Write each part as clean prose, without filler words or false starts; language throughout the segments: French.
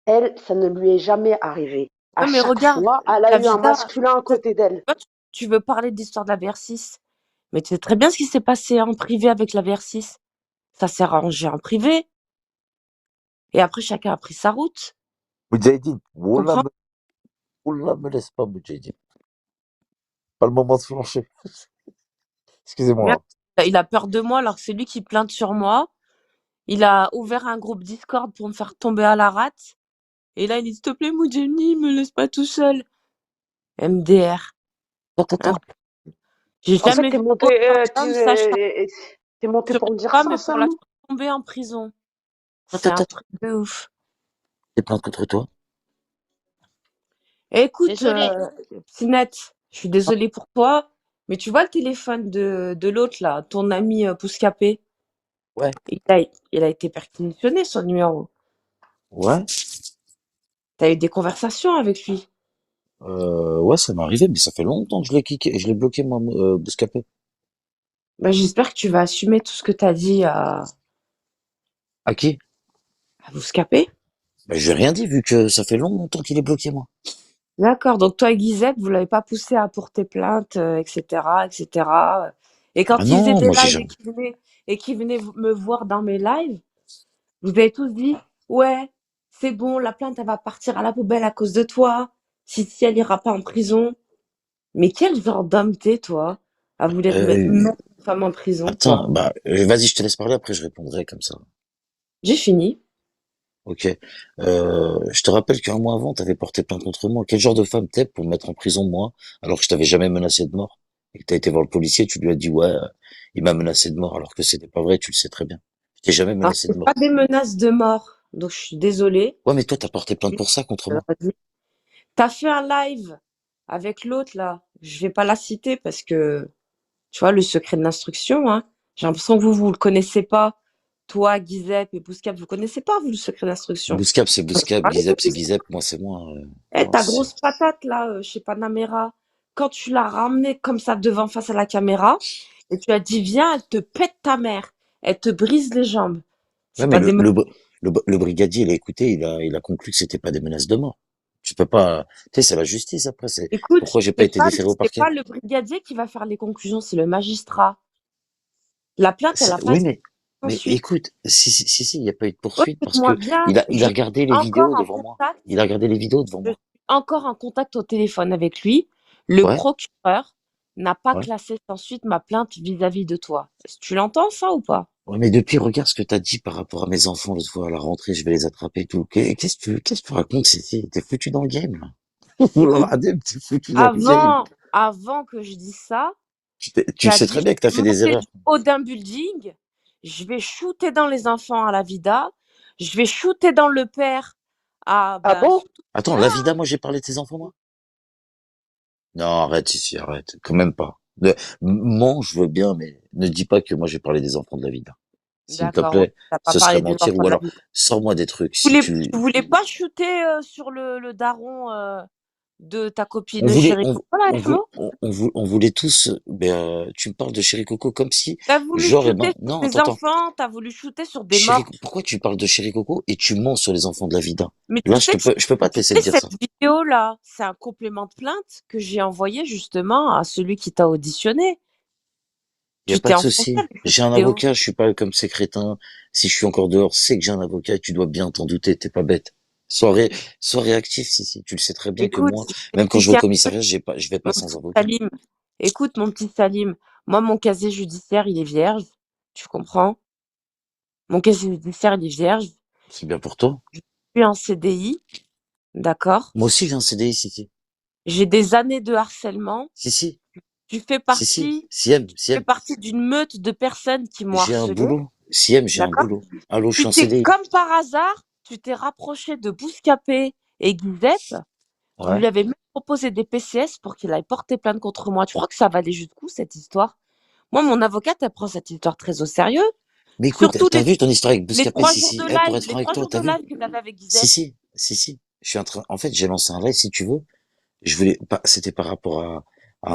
Elle, ça ne lui est jamais arrivé. À Non, mais chaque regarde, fois, elle a la eu un vida, masculin à tu côté d'elle. toi, tu veux parler d'histoire de la VR6, mais tu sais très bien ce qui s'est passé en privé avec la VR6. Ça s'est arrangé en privé, et après chacun a pris sa route. Moudjahidine, Wallah, Comprends? Wallah, me laisse pas, Moudjahidine. Pas le moment de flancher. Merde, Excusez-moi. il a peur de moi alors que c'est lui qui plainte sur moi. Il a ouvert un groupe Discord pour me faire tomber à la rate. Et là, il dit, s'il te plaît, Moudjani, me laisse pas tout seul. MDR. Attends, Hein. attends, J'ai En fait, jamais vu autant d'hommes s'acharner t'es monté sur pour une me dire femme ça et pour la seulement? faire tomber en prison. attends, C'est un attends. truc de ouf. Des plaintes contre toi? Écoute, Désolée. Pinette, je suis désolée pour toi, mais tu vois le téléphone de l'autre, là, ton ami Bouscapé, Ouais. il a été perquisitionné, son numéro. Ouais. T'as eu des conversations avec lui. Ouais, ça m'est arrivé, mais ça fait longtemps que je l'ai kické, je l'ai bloqué, moi, Bouscapé. Bah, j'espère que tu vas assumer tout ce que t'as dit À qui? à Bouscapé. Bah, j'ai rien dit, vu que ça fait longtemps qu'il est bloqué, moi. D'accord, donc toi et Guizette, vous l'avez pas poussé à porter plainte, etc., etc. Et Ah quand il faisait non, des moi, j'ai lives jamais. et qu'il venait me voir dans mes lives, vous avez tous dit, ouais, c'est bon, la plainte, elle va partir à la poubelle à cause de toi, si elle ira pas en prison. Mais quel genre d'homme t'es, toi, à vouloir Euh, mettre une femme en prison, attends, toi? bah, vas-y, je te laisse parler, après je répondrai comme ça. J'ai fini. Ok. Je te rappelle qu'un mois avant, t'avais porté plainte contre moi. Quel genre de femme t'es pour me mettre en prison, moi, alors que je t'avais jamais menacé de mort? Et que t'as été voir le policier, tu lui as dit, ouais, il m'a menacé de mort, alors que c'était pas vrai, tu le sais très bien. Je t'ai jamais Alors, menacé de c'est pas mort. des menaces de mort, donc je suis désolée. Ouais, mais toi, t'as porté plainte pour ça contre moi. T'as fait un live avec l'autre là. Je vais pas la citer parce que tu vois le secret de l'instruction. Hein. J'ai l'impression que vous le connaissez pas. Toi, Giuseppe et Bouscap, vous connaissez pas vous le secret d'instruction. Bouscap, c'est Bouscap, Parlez de Guizep, c'est Bouscap. Guizep, moi, c'est moi. Eh, Non, ta grosse patate là, chez Panamera, quand tu l'as ramenée comme ça devant face à la caméra et tu as dit viens, elle te pète ta mère, elle te brise les jambes. ouais, C'est mais pas des le brigadier, il a écouté, il a conclu que c'était pas des menaces de mort. Tu peux pas, tu sais, c'est la justice après, c'est, Écoute, pourquoi j'ai pas été déféré au c'est parquet? pas le brigadier qui va faire les conclusions, c'est le magistrat. La plainte, elle a pas Oui, été mais ensuite. écoute, si, il n'y a pas eu de poursuite parce Écoute-moi que bien, il a je suis regardé les encore vidéos en devant moi. Il contact, a regardé les vidéos devant je moi. suis encore en contact au téléphone avec lui. Le Ouais, procureur n'a pas ouais. classé sans suite ma plainte vis-à-vis de toi. Est-ce que tu l'entends ça ou pas? Ouais, mais depuis, regarde ce que t'as dit par rapport à mes enfants l'autre fois à la rentrée, je vais les attraper et tout. Qu'est-ce que tu racontes, Cécile? T'es foutu dans le game, là. Écoute, Oulala, Adem, t'es foutu dans le game. avant que je dise ça, Tu tu le as sais dit très je bien que t'as vais fait des monter erreurs. du haut d'un building, je vais shooter dans les enfants à la vida, je vais shooter dans le père à Ah ben bon? surtout Attends, là. la vida, moi, j'ai parlé de tes enfants, moi? Non, arrête ici, arrête. Quand même pas. Mens, je veux bien, mais ne dis pas que moi, j'ai parlé des enfants de la vida. S'il te D'accord, ouais, plaît, t'as pas ce serait parlé des mentir. enfants Ou de la alors, vie. sors-moi des trucs. Tu Si voulais, tu, tu voulais pas shooter sur le daron de ta on copine voulait, chérie Coco, là, Helmo? on voulait tous, tu me parles de Chéri Coco comme si, T'as voulu genre, shooter sur non, des attends, enfants, t'as voulu shooter sur des morts. Pourquoi tu parles de Chéri Coco et tu mens sur les enfants de la vida? Mais Là, je peux pas te tu laisser sais, dire cette ça. vidéo-là, c'est un complément de plainte que j'ai envoyé justement à celui qui t'a auditionné. Il y a Tu pas t'es de enfoncé souci. avec cette J'ai un vidéo. avocat, je suis pas comme ces crétins. Si je suis encore dehors, c'est que j'ai un avocat et tu dois bien t'en douter, t'es pas bête. Sois réactif, si. Tu le sais très bien que Écoute, moi, je même quand je vais au t'expliquer un truc, commissariat, je vais pas mon sans petit avocat. Salim. Écoute, mon petit Salim, moi, mon casier judiciaire, il est vierge. Tu comprends? Mon casier judiciaire, il est vierge. C'est bien pour toi. Je suis en CDI, d'accord? Moi aussi, j'ai un CDI, si. J'ai des années de harcèlement. Si, si. Tu fais Si. partie, tu fais Siem. partie d'une meute de personnes qui m'ont J'ai un harcelé, boulot. Siem, j'ai un d'accord? boulot. Allô, je suis Tu en t'es, CDI. comme par hasard, tu t'es rapproché de Bouscapé et Guizette. Vous Ouais. lui avez même proposé des PCS pour qu'il aille porter plainte contre moi. Tu crois que ça va aller jusqu'où, cette histoire? Moi, mon avocate, elle prend cette histoire très au sérieux. Mais écoute, Surtout t'as vu ton histoire avec les Bouscapé? 3 jours de Pour live, être les franc avec trois toi, jours t'as de vu? live que t'avais avec Si, Guizette. si. Si, si. Je suis en train, en fait, j'ai lancé un live, si tu veux. Je voulais pas, c'était par rapport à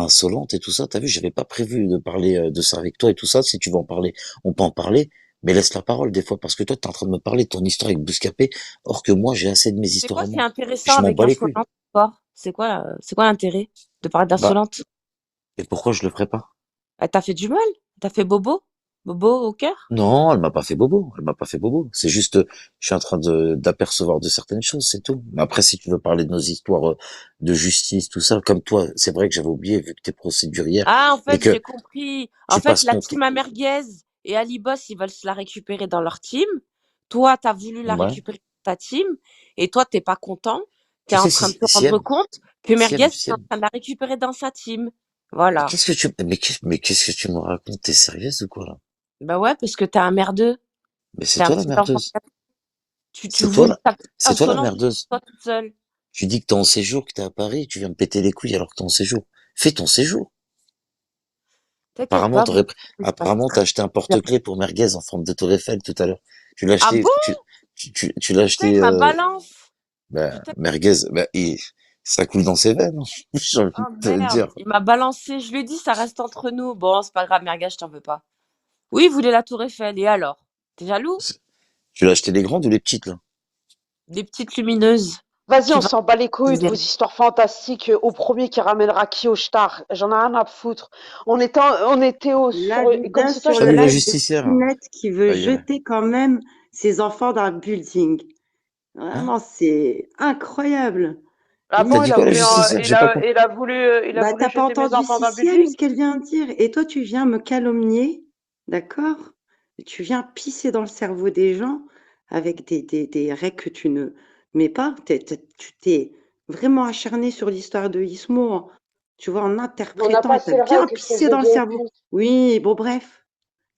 Insolente et tout ça. T'as vu, j'avais pas prévu de parler de ça avec toi et tout ça. Si tu veux en parler, on peut en parler. Mais laisse la parole des fois, parce que toi, t'es en train de me parler de ton histoire avec Bouscapé, or que moi, j'ai assez de mes C'est histoires quoi à qui est moi. Et intéressant je m'en avec bats les couilles. Insolente encore? C'est quoi l'intérêt de parler Bah, d'Insolente? et pourquoi je le ferais pas? Elle t'a fait du mal? Elle t'a fait bobo? Bobo au cœur? Non, elle m'a pas fait bobo. Elle m'a pas fait bobo. C'est juste, je suis en train d'apercevoir de certaines choses, c'est tout. Mais après, si tu veux parler de nos histoires de justice, tout ça, comme toi, c'est vrai que j'avais oublié, vu que t'es procédurière Ah, en et fait, que j'ai compris. En tu fait, passes la ton temps. team à merguez et Ali Boss, ils veulent se la récupérer dans leur team. Toi, t'as voulu la Ouais. récupérer dans ta team. Et toi, t'es pas content. T'es Tu en sais, train de si, te rendre compte que Merguez est si en elle, train de la récupérer dans sa team. mais Voilà. qu'est-ce que tu me racontes? T'es sérieuse ou quoi, là? Bah ouais, parce que t'es un merdeux. Mais c'est T'es un toi la petit enfant. merdeuse. Tu C'est toi voulais la, ta petite c'est toi la insolence juste merdeuse. pour toi toute seule. Tu dis que t'es en séjour, que t'es à Paris, tu viens me péter les couilles alors que t'es en séjour. Fais ton séjour. T'inquiète pas, moi, tout se passe Apparemment, très t'as acheté un bien. porte-clés pour merguez en forme de tour Eiffel tout à l'heure. Tu l'as Ah acheté, bon? tu l'as Putain, acheté, il m'a balance. bah, Putain. merguez, bah, ça coule dans ses veines, j'ai envie de Oh te merde, dire. il m'a balancé. Je lui ai dit, ça reste entre nous. Bon, c'est pas grave, Merguez, je t'en veux pas. Oui, il voulait la tour Eiffel. Et alors? T'es jaloux? Tu l'as acheté les grandes ou les petites, là? Des petites lumineuses Vas-y, qui on va s'en bat les couilles de vos utiliser. histoires fantastiques. Au premier qui ramènera qui au star. J'en ai rien à foutre. On était La comme Vida si toi, sur je le T'as vu la t'avais. live de justicière? Pinette qui veut Ça y est. jeter quand même ses enfants dans le building. Hein? Vraiment, c'est incroyable. Ah T'as bon, dit Limite, quoi, la justicière? J'ai pas compris. il a bah, voulu t'as pas jeter mes entendu enfants dans le Cici building? ce qu'elle vient de dire. Et toi, tu viens me calomnier, d'accord? Tu viens pisser dans le cerveau des gens avec des règles que tu ne mets pas. Tu t'es vraiment acharné sur l'histoire de Ismo, tu vois, en On n'a interprétant, pas et t'as ces bien règles, qu'est-ce que je pissé veux dans le dire? cerveau. Oui, bon, bref.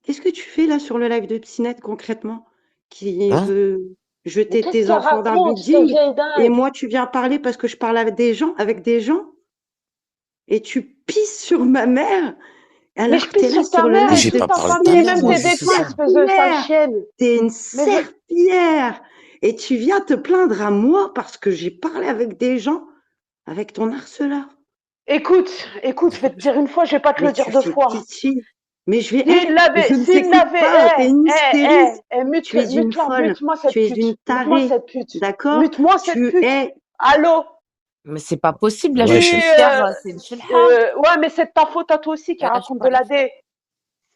Qu'est-ce que tu fais là sur le live de Psynet concrètement? Qui Hein? veut Mais jeter qu'est-ce tes qu'elle enfants dans le raconte, cette building vieille et dingue? moi tu viens parler parce que je parle avec des gens et tu pisses sur ma mère Mais alors je que t'es pisse là sur ta sur le mère Mais et live je j'ai de pisse pas dans parlé ta de ta mère et Psynet, mère, même moi, t'es tes une dessins, justicière. espèce de sale serpillière, chienne. t'es une Mais je... serpillière et tu viens te plaindre à moi parce que j'ai parlé avec des gens avec ton harceleur. Écoute, je vais te dire une fois, je vais pas te Mais le dire tu deux fais fois. pitié. Mais je ne t'écoute pas, t'es une hystériste. Tu es une folle, tu es une Mute-moi tarée, cette pute, d'accord? mute-moi cette Tu pute. es, Allô? Mais c'est pas possible, la Ouais, chef. judiciaire, c'est une filha. Ouais, mais c'est de ta faute à toi aussi qui Je suis raconte pas de la d'accord. D.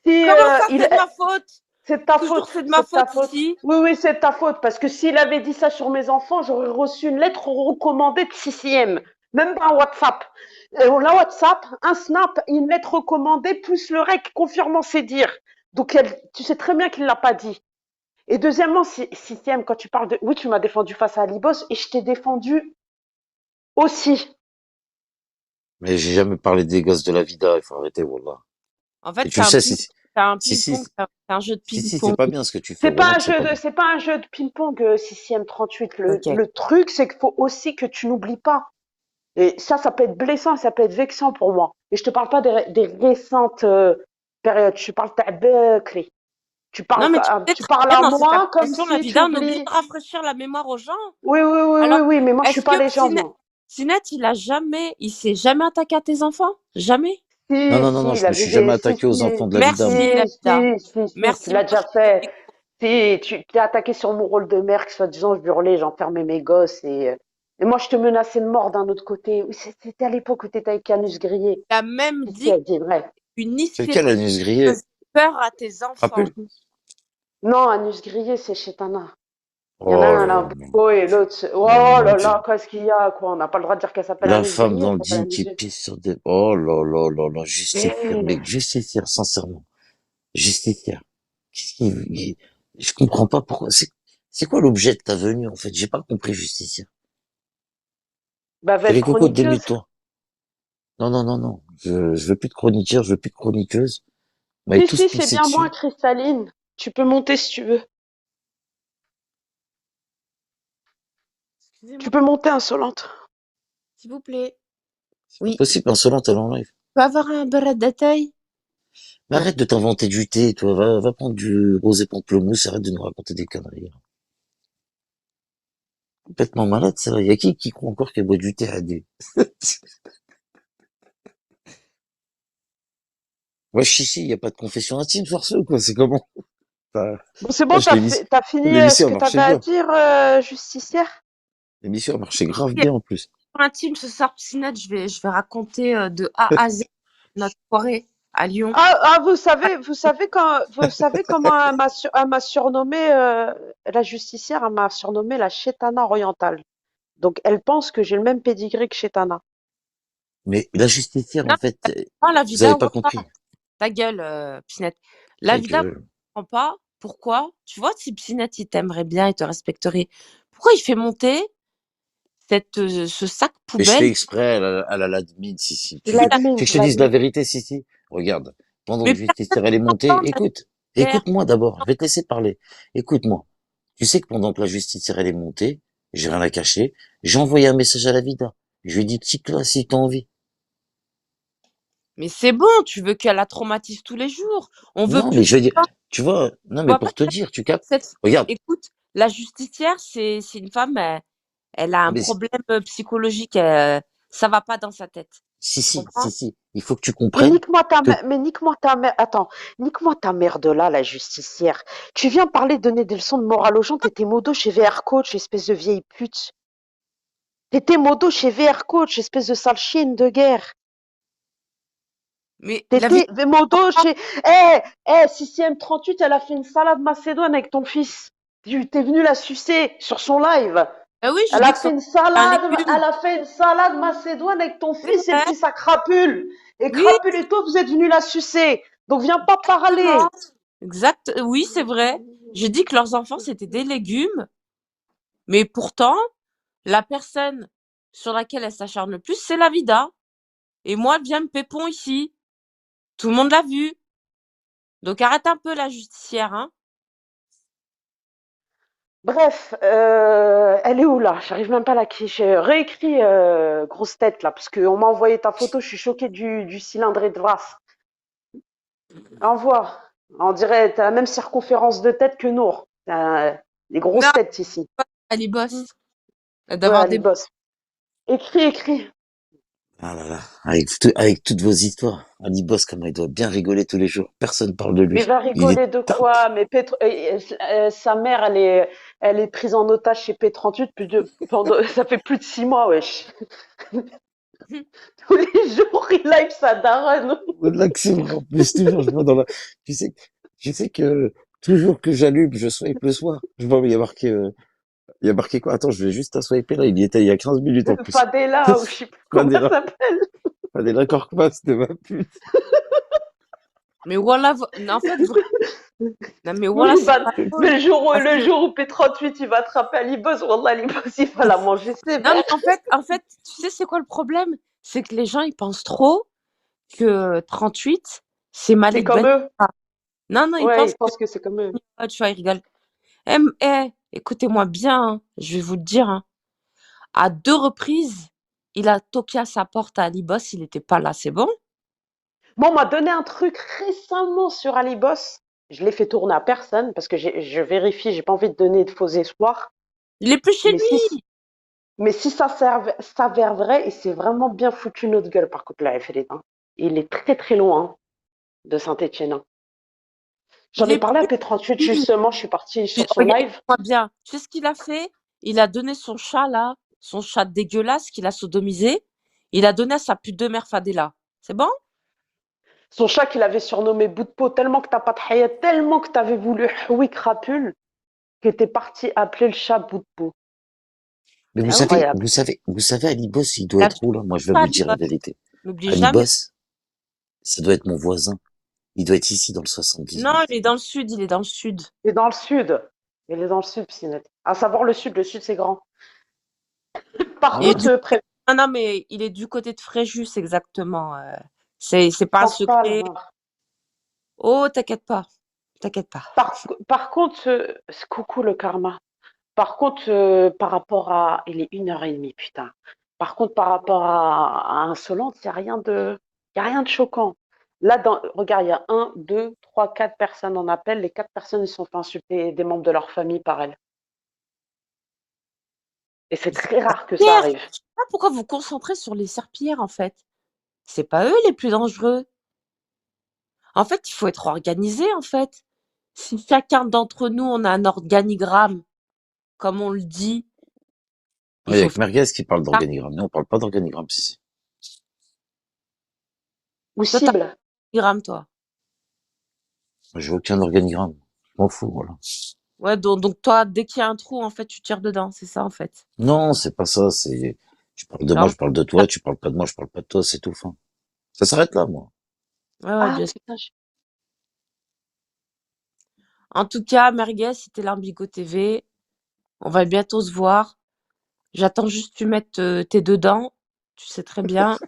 Si Comment ça, il, c'est de ma faute? c'est de ta Toujours faute, c'est de ma c'est de ta faute faute. ici. Oui, oui, c'est de ta faute, parce que s'il avait dit ça sur mes enfants, j'aurais reçu une lettre recommandée de 6e, même pas un WhatsApp. La WhatsApp, un Snap, une lettre recommandée, plus le REC confirmant ses dires. Donc, tu sais très bien qu'il l'a pas dit. Et deuxièmement, 6e, quand tu parles de... Oui, tu m'as défendu face à Alibos, et je t'ai défendu aussi. Mais j'ai jamais parlé des gosses de la vida, il faut arrêter, wallah. En Et fait, tu le sais, si, c'est un si, si, ping-pong, c'est un jeu de si, c'est ping-pong. pas bien ce que tu fais, wallah que c'est pas bien. C'est pas un jeu de ping-pong, 6e 38. Ok. Le truc, c'est qu'il faut aussi que tu n'oublies pas. Et ça peut être blessant, ça peut être vexant pour moi. Et je te parle pas des récentes périodes. Je parle de Bekri. Non, mais tu sais Tu très parles bien, à dans cette moi comme application, la si tu vida, on oublie oublies. de rafraîchir la mémoire aux gens. Oui, oui, oui, oui, Alors, oui, mais moi je suis est-ce pas que légende, moi. Psynet, il s'est jamais attaqué à tes enfants? Jamais? Non, Si, non, non, non, si, il je me avait suis jamais des. Si, attaqué aux si, enfants de la vida, moi. Merci, la si, vida. si, tu Merci, l'as moi, déjà je t'ai fait. donné. Si, tu t'es attaqué sur mon rôle de mère, que soi-disant je hurlais, j'enfermais mes gosses et moi je te menaçais de mort d'un autre côté. Oui, c'était à l'époque où t'étais avec Canus grillé. Il a même Si, si, dit elle dit vrai. une C'est hystérie lequel, l'anus grillé? faisait peur à tes enfants. Rappelle? Non, Anus grillé, c'est chez Tana. Il y en a Oh un, là elle a là, un non. beau et l'autre. Oh Oh mon là Dieu. là, qu'est-ce qu'il y a, quoi? On n'a pas le droit de dire qu'elle s'appelle La Anus femme grillé, elle dans le s'appelle jean Anus qui grillé. pisse sur des... Oh là là là là, justicière, Eh, mec, justicière, sincèrement. Justicière. Qu'est-ce je comprends pas pourquoi. C'est quoi l'objet de ta venue, en fait? J'ai pas compris, justicière. bah, va être Télé Coco, chroniqueuse. démute-toi. Non, non, non, non. Je veux plus de chroniqueur, je veux plus de chroniqueuse. Vous m'avez Si, tous si, c'est pissé bien moi, dessus. Cristalline. Tu peux monter si tu veux. Tu Excusez-moi, peux monter, insolente. s'il vous plaît. C'est pas Oui. possible, insolente, elle en live. Tu peux avoir un beurre de taille? Mais arrête de t'inventer du thé, toi. Va prendre du rosé pamplemousse, arrête de nous raconter des conneries. Complètement malade, ça. Y a qui croit encore qu'elle boit du thé à des... Wesh, ici, y a pas de confession intime sur ce ou quoi? C'est comment? Putain. Bon, c'est Ah, bon, t'as fini ce l'émission a que marché t'avais à bien. dire, justicière? L'émission a marché grave Et bien en plus. intime ce soir, Psynet, je vais raconter de A à Z notre soirée à Lyon. Vous savez comment elle m'a surnommé, la justicière, elle m'a surnommé la Chétana orientale. Donc, elle pense que j'ai le même pédigré que Chétana. Mais la justicière, Non, en fait, non, la vous avez vida, pas ouais, compris. ta gueule, Pinette. La Ta vida, je gueule. comprends pas. Pourquoi? Tu vois, si Pinette, il t'aimerait bien, il te respecterait, pourquoi il fait monter ce sac Mais je fais poubelle? exprès, elle a l'admin, si. Je Tu veux l'admine, que je je te dise la l'admine. vérité, si. Regarde. Pendant Mais que justicière, elle est montée, écoute. personne Écoute-moi d'abord. Je vais te laisser parler. Écoute-moi. Tu sais que pendant que la justicière, elle est montée, j'ai rien à cacher, j'ai envoyé un message à la vida. Je lui ai dit, tic-là, si t'as envie. Mais c'est bon, tu veux qu'elle la traumatise tous les jours. On veut Non, mais plus. je veux dire, tu vois, non, Tu mais vois pas pour te dire, tu captes. cette... Regarde. Écoute, la justicière, c'est une femme, elle a un Mais problème psychologique. Ça va pas dans sa tête. Tu comprends? si. Il faut que tu comprennes que, Nique-moi ta mère. Attends, nique-moi ta mère de là, la justicière. Tu viens parler, donner des leçons de morale aux gens, t'étais modo chez VR Coach, espèce de vieille pute. T'étais modo chez VR Coach, espèce de sale chienne de guerre. Mais la vie. T'étais modo chez... CCM38, elle a fait une salade macédoine avec ton fils. T'es venu la sucer sur son live. Ah oui, j'ai Elle dit a que fait son une un salade, légume. elle a fait une salade macédoine avec ton C'est fils et le vrai. fils à Crapule. Et Oui, Crapule et toi, vous êtes venus la sucer. Donc viens pas exactement. parler. Exact. Oui, c'est vrai. J'ai dit que leurs enfants, c'était des légumes. Mais pourtant, la personne sur laquelle elle s'acharne le plus, c'est la vida. Et moi, elle vient me pépon ici. Tout le monde l'a vu. Donc arrête un peu la justicière, hein. Bref, elle est où là? J'arrive même pas à la qui. J'ai réécrit grosse tête là, parce qu'on m'a envoyé ta photo, je suis choquée du cylindré de race. Envoie. On dirait t'as la même circonférence de tête que Nour. T'as des Non, grosses têtes ici. elle y bosse. Ouais, D'avoir allez, des... boss. Écris. ah là là, avec toutes vos histoires, Ali Boss, comment il doit bien rigoler tous les jours. Personne parle de Mais lui. va Il est rigoler de top. quoi? Mais sa mère, elle est prise en otage chez P38 ça fait plus de 6 mois, wesh. Tous les jours, il live sa daronne. Au-delà que c'est vrai, en plus, toujours, je vois tu sais, tu sais que, toujours que j'allume, je swipe le soir. Je vois, mais il y a marqué quoi? Attends, je vais juste à swiper là, il y était il y a 15 minutes en plus. Fadela, ou je sais plus comment elle Fadela, s'appelle. Fadela Korkmaz de ma pute. Mais voilà, en fait, non mais Mais, voilà, c'est pas mais drôle. Parce le que, jour où P38 il va attraper Alibos, Wallah, Alibos il va la manger non sévère. mais en fait, tu sais c'est quoi le problème? C'est que les gens, ils pensent trop que 38, c'est C'est Malik comme Ben. eux. Non, non, ils Ouais, pensent ils que, pensent que c'est comme eux. tu vois, ils rigolent. Écoutez-moi bien, hein, je vais vous le dire, hein. À 2 reprises, il a toqué à sa porte à Ali Boss, il n'était pas là, c'est bon? Bon, on m'a donné un truc récemment sur Alibos. Je l'ai fait tourner à personne parce que je vérifie, j'ai pas envie de donner de faux espoirs. Il est plus chez Mais si, lui. mais si ça s'avère vrai, et c'est vraiment bien foutu notre gueule par contre la FLD, hein. Il est très très loin de Saint-Étienne, hein. J'en Il ai est parlé à plus P38 chez lui. justement, je suis partie sur son Regarde, live. écoute-moi bien. Tu sais ce qu'il a fait? Il a donné son chat là, son chat dégueulasse qu'il a sodomisé. Il a donné à sa pute de mère Fadela. C'est bon? Son chat qu'il avait surnommé bout de peau, tellement que t'as pas de hayat, tellement que t'avais voulu Hwi Crapule, que t'es parti appeler le chat bout de peau. Mais C'est incroyable. vous savez, Ali Boss, il doit Il a être fait où là? Moi, je vais ça, vous Ali dire la Boss. vérité. N'oublie Ali jamais. Boss, ça doit être mon voisin. Il doit être ici dans le Non, 78. il est dans le sud, il est dans le sud. Il est dans le sud. Il est dans le sud, Pinette. À savoir le sud c'est grand. Par Et contre, du... Ah non, mais il est du côté de Fréjus, exactement. C'est pas un Transtal, secret. non. Oh, t'inquiète pas. T'inquiète pas. Par contre, coucou le karma. Par contre, par rapport à... Il est 1h30, putain. Par contre, par rapport à Insolente, il y a rien de choquant. Là, regarde, il y a 1, 2, 3, 4 personnes en appel. Les 4 personnes, ils sont fait insulter des membres de leur famille par elle. Et c'est Mais c'est très rare que ça Pierre. arrive. Je sais pas pourquoi vous vous concentrez sur les serpillères, en fait. C'est pas eux les plus dangereux. En fait, il faut être organisé, en fait. Si chacun d'entre nous, on a un organigramme, comme on le dit, il Il y a faut que faire Merguez qui parle ça. d'organigramme. Nous, on parle pas d'organigramme ici. Ou Toi, t'as un cible. organigramme, toi. Moi, j'ai aucun organigramme. Je m'en fous, voilà. Ouais, donc toi, dès qu'il y a un trou, en fait, tu tires dedans. C'est ça, en fait. Non, c'est pas ça, c'est, tu parles de moi, Genre, je parle de toi, tu parles pas de moi, je parle pas de toi, c'est tout, fin. Ça s'arrête là, moi. ouais, Ah bien sûr. putain, En tout cas, Merguez, si t'es là en Bigo TV, on va bientôt se voir. J'attends juste que tu mettes tes deux dents. Tu sais très bien.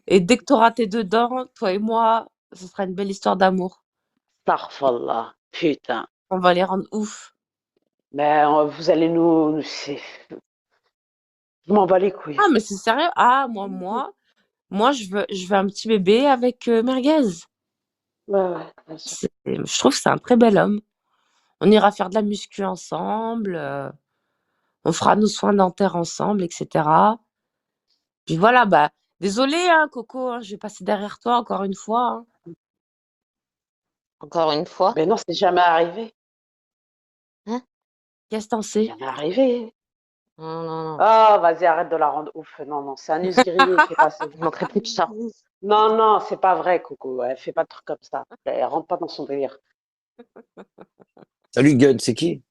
Et dès que tu auras tes deux dents, toi et moi, ce sera une belle histoire d'amour. astaghfirullah. Putain. On va les rendre ouf. Mais vous allez nous. Je m'en bats les couilles. Ah, mais c'est sérieux? Ah, moi, je veux un petit bébé avec Merguez. Ouais, ouais, bien sûr. Je trouve que c'est un très bel homme. On ira faire de la muscu ensemble. On fera nos soins dentaires ensemble, etc. Puis voilà, bah, désolé, hein, Coco, hein, je vais passer derrière toi encore une fois, hein. Encore une fois. Mais non, c'est jamais arrivé. Hein? Qu'est-ce que t'en sais? Jamais arrivé. Non, non, non. Ah, vas-y, arrête de la rendre ouf. Non, non, c'est un us grillé, fais pas ça. Je manquerai plus de ça. Non, non, c'est pas vrai, Coco. Elle fait pas de trucs comme ça. Elle rentre pas dans son délire. Salut, Gun, c'est qui?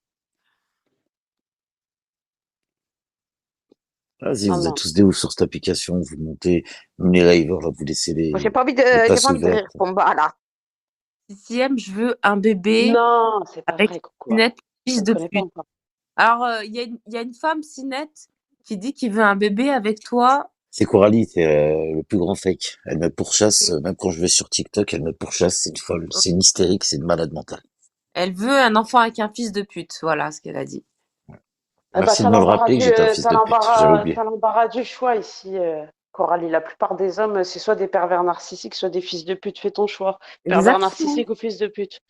Vas-y, Non, vous êtes non. tous des ouf sur cette application, vous montez, même les ravers, là, vous laissez Moi, les j'ai places pas envie de rire ouvertes. combat, là. Sixième, je veux un bébé Non, c'est pas avec vrai, Coco. Sinette, Je fils ne de connais pas pute. encore. Alors, il y a une femme, Sinette, qui dit qu'il veut un bébé avec toi. C'est Coralie, c'est le plus grand fake. Elle me pourchasse, même quand je vais sur TikTok, elle me pourchasse, c'est une folle, c'est une hystérique, c'est une malade mentale. Elle veut un enfant avec un fils de pute. Voilà ce qu'elle a dit. Eh ben, Merci de me le rappeler que j'étais un fils de pute, j'avais oublié. t'as l'embarras du choix ici, Coralie. La plupart des hommes, c'est soit des pervers narcissiques, soit des fils de pute. Fais ton choix. Pervers Exactement. narcissique ou fils de pute.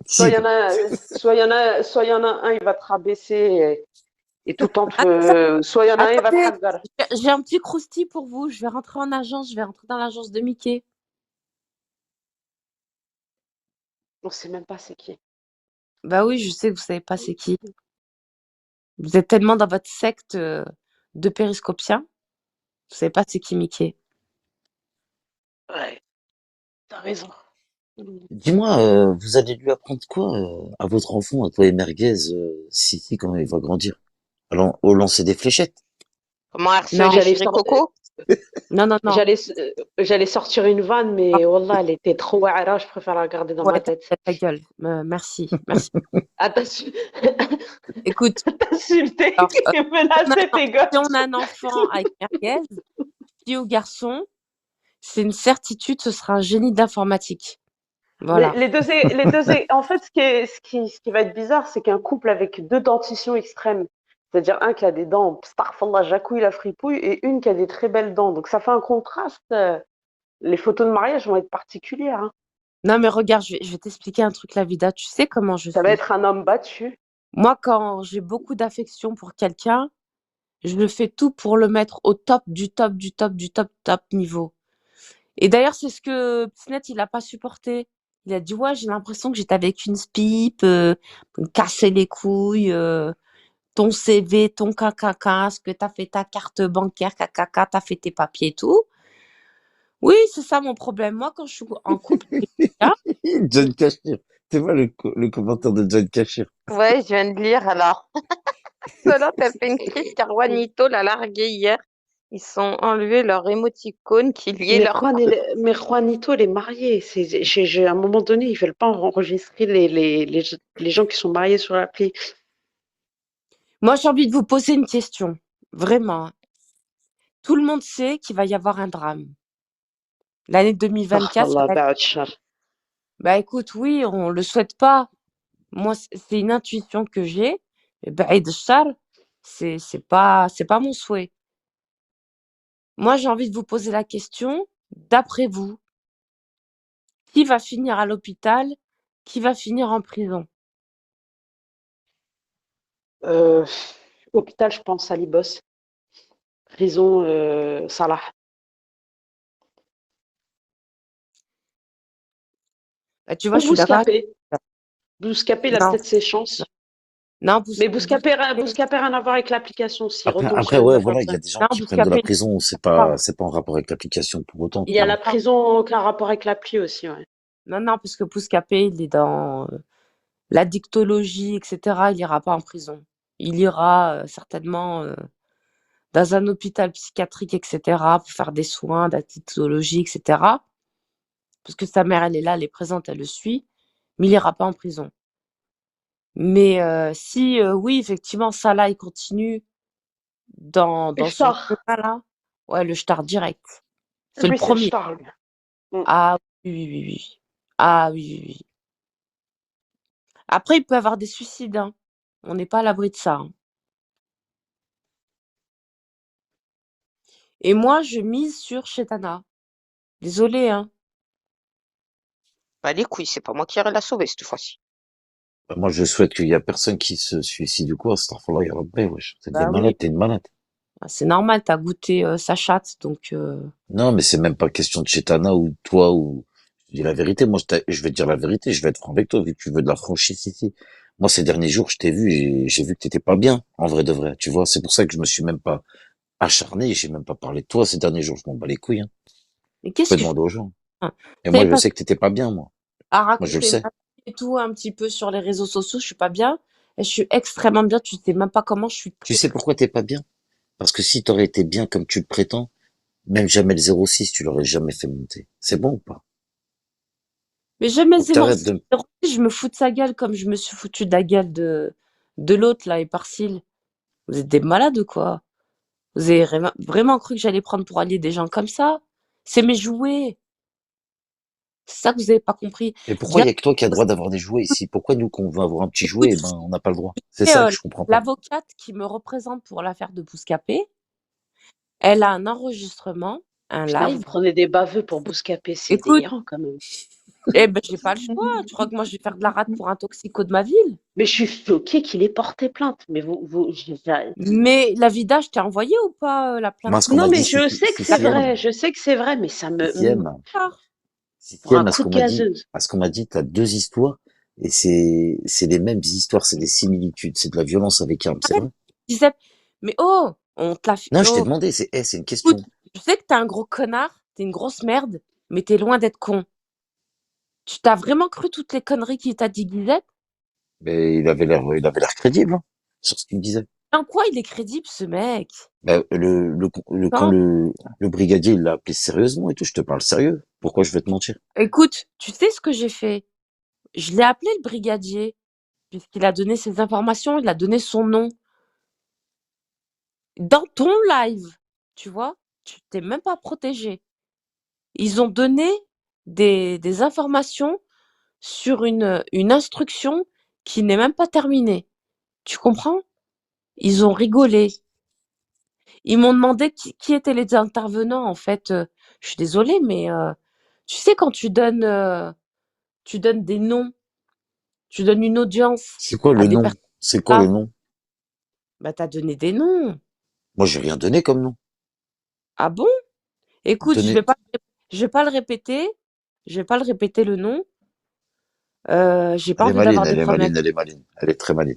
Soit Si, il y en a, soit il y en a un, il va te rabaisser et tout en Attends, soit il y en a un, il va te attendez, hagar. j'ai un petit croustille pour vous. Je vais rentrer en agence. Je vais rentrer dans l'agence de Mickey. On sait même pas c'est qui. Bah oui, je sais que vous savez pas c'est qui. Vous êtes tellement dans votre secte de périscopiens. Vous savez pas c'est qui Mickey. Ouais, t'as raison. dis-moi, vous allez lui apprendre quoi à votre enfant, à toi et Merguez, si, quand il va grandir? Alors, au lancer des fléchettes? Comment Non, harceler J'allais chéri sor- Coco? non, non, non. j'allais sortir une vanne, Ah, mais wallah, elle était trop wa'ara, je préfère la garder dans ouais, ma tête. ta gueule. Merci, merci. Ah, Écoute, t'as insulté alors, et si on a menacé tes si on gosses. a un enfant avec Merguez, fille ou garçon, c'est une certitude, ce sera un génie d'informatique. Voilà. En fait, ce qui va être bizarre, c'est qu'un couple avec deux dentitions extrêmes, c'est-à-dire un qui a des dents, starfallah, jacouille la fripouille, et une qui a des très belles dents. Donc ça fait un contraste. Les photos de mariage vont être particulières, hein. Non, mais regarde, je vais t'expliquer un truc, la vida. Tu sais comment je Ça va suis. être un homme battu. Moi, quand j'ai beaucoup d'affection pour quelqu'un, je fais tout pour le mettre au top du top du top du top top niveau. Et d'ailleurs, c'est ce que Psnet, il a pas supporté. Il a dit, ouais, j'ai l'impression que j'étais avec une spipe, me casser les couilles, ton CV, ton caca, ce que t'as fait ta carte bancaire, caca, t'as fait tes papiers et tout. Oui, c'est ça mon problème. Moi, quand je suis en couple avec quelqu'un, John Cashir. C'est moi le commentaire de John Cashir. Ouais, je viens de lire, alors. Pelote, elle fait une crise car Juanito l'a largué hier. Ils sont enlevés leur émoticône qui liait leur couple. Mais Juanito, il est marié. À un moment donné, ils veulent pas enregistrer les gens qui sont mariés sur l'appli. moi, j'ai envie de vous poser une question. Vraiment, hein. Tout le monde sait qu'il va y avoir un drame. L'année 2024, ça Astaghfirullah, va être... ba'd shar. Bah écoute, oui, on le souhaite pas. Moi, c'est une intuition que j'ai. Baïd Char, c'est pas mon souhait. Moi, j'ai envie de vous poser la question, d'après vous, qui va finir à l'hôpital, qui va finir en prison? Euh, hôpital, je pense à Libos. Prison, Salah. Bah, tu vois, Ou je suis d'accord avec Bouscapé. toi. Bouscapé, il a Non, peut-être ses chances. non, Mais Bouscapé, rien à voir avec l'application. S'il retombe sur Après, une ouais, bonne voilà, il y a personne. des gens non, qui prennent de la Bouscapé, prison, non, c'est pas en rapport avec l'application pour autant, Il y tu a vois. la prison, aucun rapport avec l'appli aussi, ouais. non, parce que Bouscapé, il est dans la dictologie, etc. Il ira pas en prison. Il ira certainement dans un hôpital psychiatrique, etc., pour faire des soins, de la dictologie, etc. Parce que sa mère, elle est là, elle est présente, elle le suit, mais il ira pas en prison. Mais si, oui, effectivement, ça là, il continue dans Le son star. chemin là, ouais, le star direct. C'est le Lui, c'est le premier. star, lui. Mm. Ah oui, oui, oui, oui. Ah oui, oui, oui. Après, il peut avoir des suicides, hein. On n'est pas à l'abri de ça, hein. Et moi, je mise sur Chetana. Désolée, hein. Bah, les couilles, c'est pas moi qui irai la sauver cette fois-ci. Bah, moi, je souhaite qu'il y a personne qui se suicide ou quoi, astaghfirullah, ya Rabbi, wesh. C'est des Bah malades, oui, t'es une malade. c'est normal, t'as goûté sa chatte, donc Non, mais c'est même pas question de Chetana ou toi ou, je dis la vérité. Moi, je vais te dire la vérité, je vais être franc avec toi, vu que tu veux de la franchise ici. Moi, ces derniers jours, je t'ai vu et j'ai vu que t'étais pas bien, en vrai de vrai. Tu vois, c'est pour ça que je me suis même pas acharné, j'ai même pas parlé de toi ces derniers jours, je m'en bats les couilles, hein. mais Tu qu'est-ce peux que je demander aux gens. fais? Et Tu sais, moi, je parce sais que t'étais pas bien, moi. à Moi, je le raconter sais. ma vie et tout un petit peu sur les réseaux sociaux, je suis pas bien. Et je suis extrêmement bien, tu sais même pas comment, je suis Tu très sais très. pourquoi t'es pas bien? Parce que si t'aurais été bien comme tu le prétends, même jamais le 06, tu l'aurais jamais fait monter. C'est bon ou pas? Mais j'aime Donc les t'arrêtes émotions. de... Je me fous de sa gueule comme je me suis foutu de la gueule de l'autre là, Éparcile. Vous êtes des malades ou quoi? Vous avez vraiment cru que j'allais prendre pour allier des gens comme ça? C'est mes jouets. C'est ça que vous avez pas compris. Et pourquoi il Viens, y a que toi qui as le droit d'avoir des jouets ici? Pourquoi nous, qu'on veut avoir un petit jouet, écoute, eh ben, on n'a pas le droit? C'est c'est, ça que je comprends pas. l'avocate qui me représente pour l'affaire de Bouscapé, elle a un enregistrement, un Putain, vous live. prenez des baveux pour Bouscapé, c'est Écoute, délirant quand même. eh ben j'ai pas le choix. Tu crois que moi je vais faire de la rate pour un toxico de ma ville? Mais je suis choquée qu'il ait porté plainte. Mais Mais la vida, je t'ai envoyé ou pas la Moi, plainte ce que qu'on Non, m'a t'as mais dit, fait? je sais que c'est vrai, je sais que c'est vrai, mais ça me sixième, Ah, pour un à ce coup qu'on de m'a dit, gazeuse. à ce qu'on m'a dit, t'as deux histoires, et c'est les mêmes histoires, c'est des similitudes, c'est de la violence avec arme, c'est arrête, vrai? disais, mais oh, on te l'a fait. Non, je t'ai Oh, demandé, c'est une écoute, question. je sais que t'es un gros connard, t'es une grosse merde, mais t'es loin d'être con. Tu t'as vraiment cru toutes les conneries qu'il t'a dit Guizette? Mais il avait l'air crédible, hein, sur ce qu'il me disait. En quoi il est crédible, ce mec? Bah, quand Non. le brigadier, il l'a appelé sérieusement et tout, je te parle sérieux. Pourquoi je vais te mentir? Écoute, tu sais ce que j'ai fait? Je l'ai appelé le brigadier, puisqu'il a donné ses informations, il a donné son nom. Dans ton live, tu vois, tu t'es même pas protégé. Ils ont donné des informations sur une instruction qui n'est même pas terminée. Tu comprends? Ils ont rigolé. Ils m'ont demandé qui étaient les intervenants, en fait. Je suis désolée, mais tu sais, quand tu donnes des noms, tu donnes une audience C'est quoi à le des nom? personnes C'est quoi le là, nom? bah t'as donné des noms. Moi, j'ai rien donné comme nom. Ah bon? Écoute, Donner, je vais pas le répéter. Je vais pas le répéter le nom. J'ai pas elle est envie maline, d'avoir des elle est problèmes. maline, elle est maline. Elle est très maline.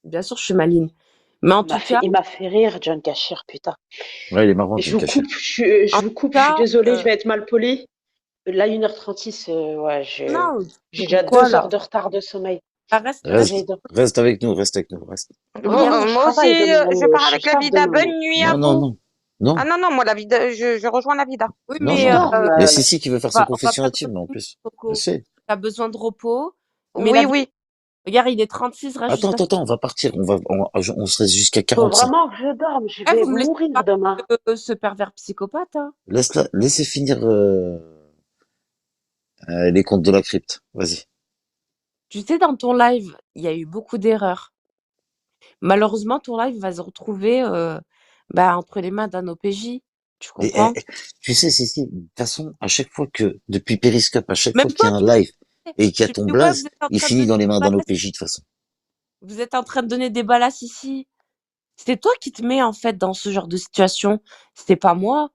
Bien sûr, je suis maligne. Mais en tout cas, Il m'a fait rire, John Cachir, putain. Ouais, il est marrant, Et John Cachir. en je vous tout coupe, je suis cas, désolée, je vais être mal polie. Là, 1h36, ouais, non, j'ai déjà quoi 2 heures là? de retard de sommeil. Reste J'ai Reste, de- reste avec nous, reste avec nous, reste. Bon, Non, je moi aussi, travaille demain, je pars je suis avec la staff vida. demain, Bonne moi. nuit à Non, non, vous. non. Non, Ah non, non, moi, la vida, je rejoins la vida. Oui, non, mais non, non. Dors, Mais c'est ici qui veut faire sa on va confession pas te intime, en retenir, plus. Je Coco. sais. T'as besoin de repos. Mais la Oui, vie, oui. regarde, il est 36, reste Attends, jusqu'à attends, attends, on va partir. On se reste jusqu'à faut 45. vraiment que je dorme, je Eh, vais vous me laissez mourir pas demain. ce pervers psychopathe, hein. Laissez finir, les comptes de la crypte. Vas-y. Tu sais, dans ton live, il y a eu beaucoup d'erreurs. Malheureusement, ton live va se retrouver entre les mains d'un OPJ. Tu comprends? Tu sais, si, de toute façon, à chaque fois que, depuis Periscope, à chaque fois Même qu'il toi, y a un tu le live sais. et qu'il y a Tu ton me dis, ouais, blaze, il finit dans les mains d'un OPJ, de toute façon. vous êtes en train de donner des balasses ici. C'est toi qui te mets en fait dans ce genre de situation. C'est pas moi.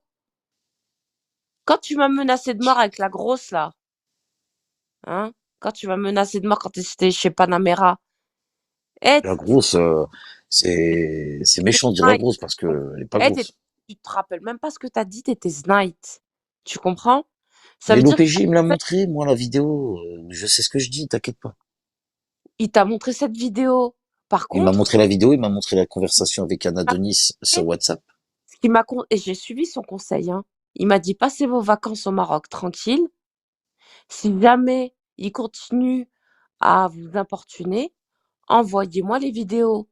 Quand tu m'as menacé de mort avec la grosse là, Hein? Quand tu m'as menacé de mort quand t'étais chez Panamera. Eh, La grosse, c'est t'étais méchant de dire la snipe. grosse parce que elle est pas Eh, grosse. tu te rappelles même pas ce que t'as dit, t'étais snipe. Tu comprends? Ça Mais veut dire l'OPJ, il me l'a qu'en fait, montré, moi, la vidéo. Je sais ce que je dis, t'inquiète pas. il t'a montré cette vidéo. Par Il m'a contre, montré la vidéo, il m'a montré la conversation avec Anna Denis sur WhatsApp. ce qui m'a et j'ai suivi son conseil, hein. Il m'a dit passez vos vacances au Maroc tranquille. Si jamais il continue à vous importuner, envoyez-moi les vidéos.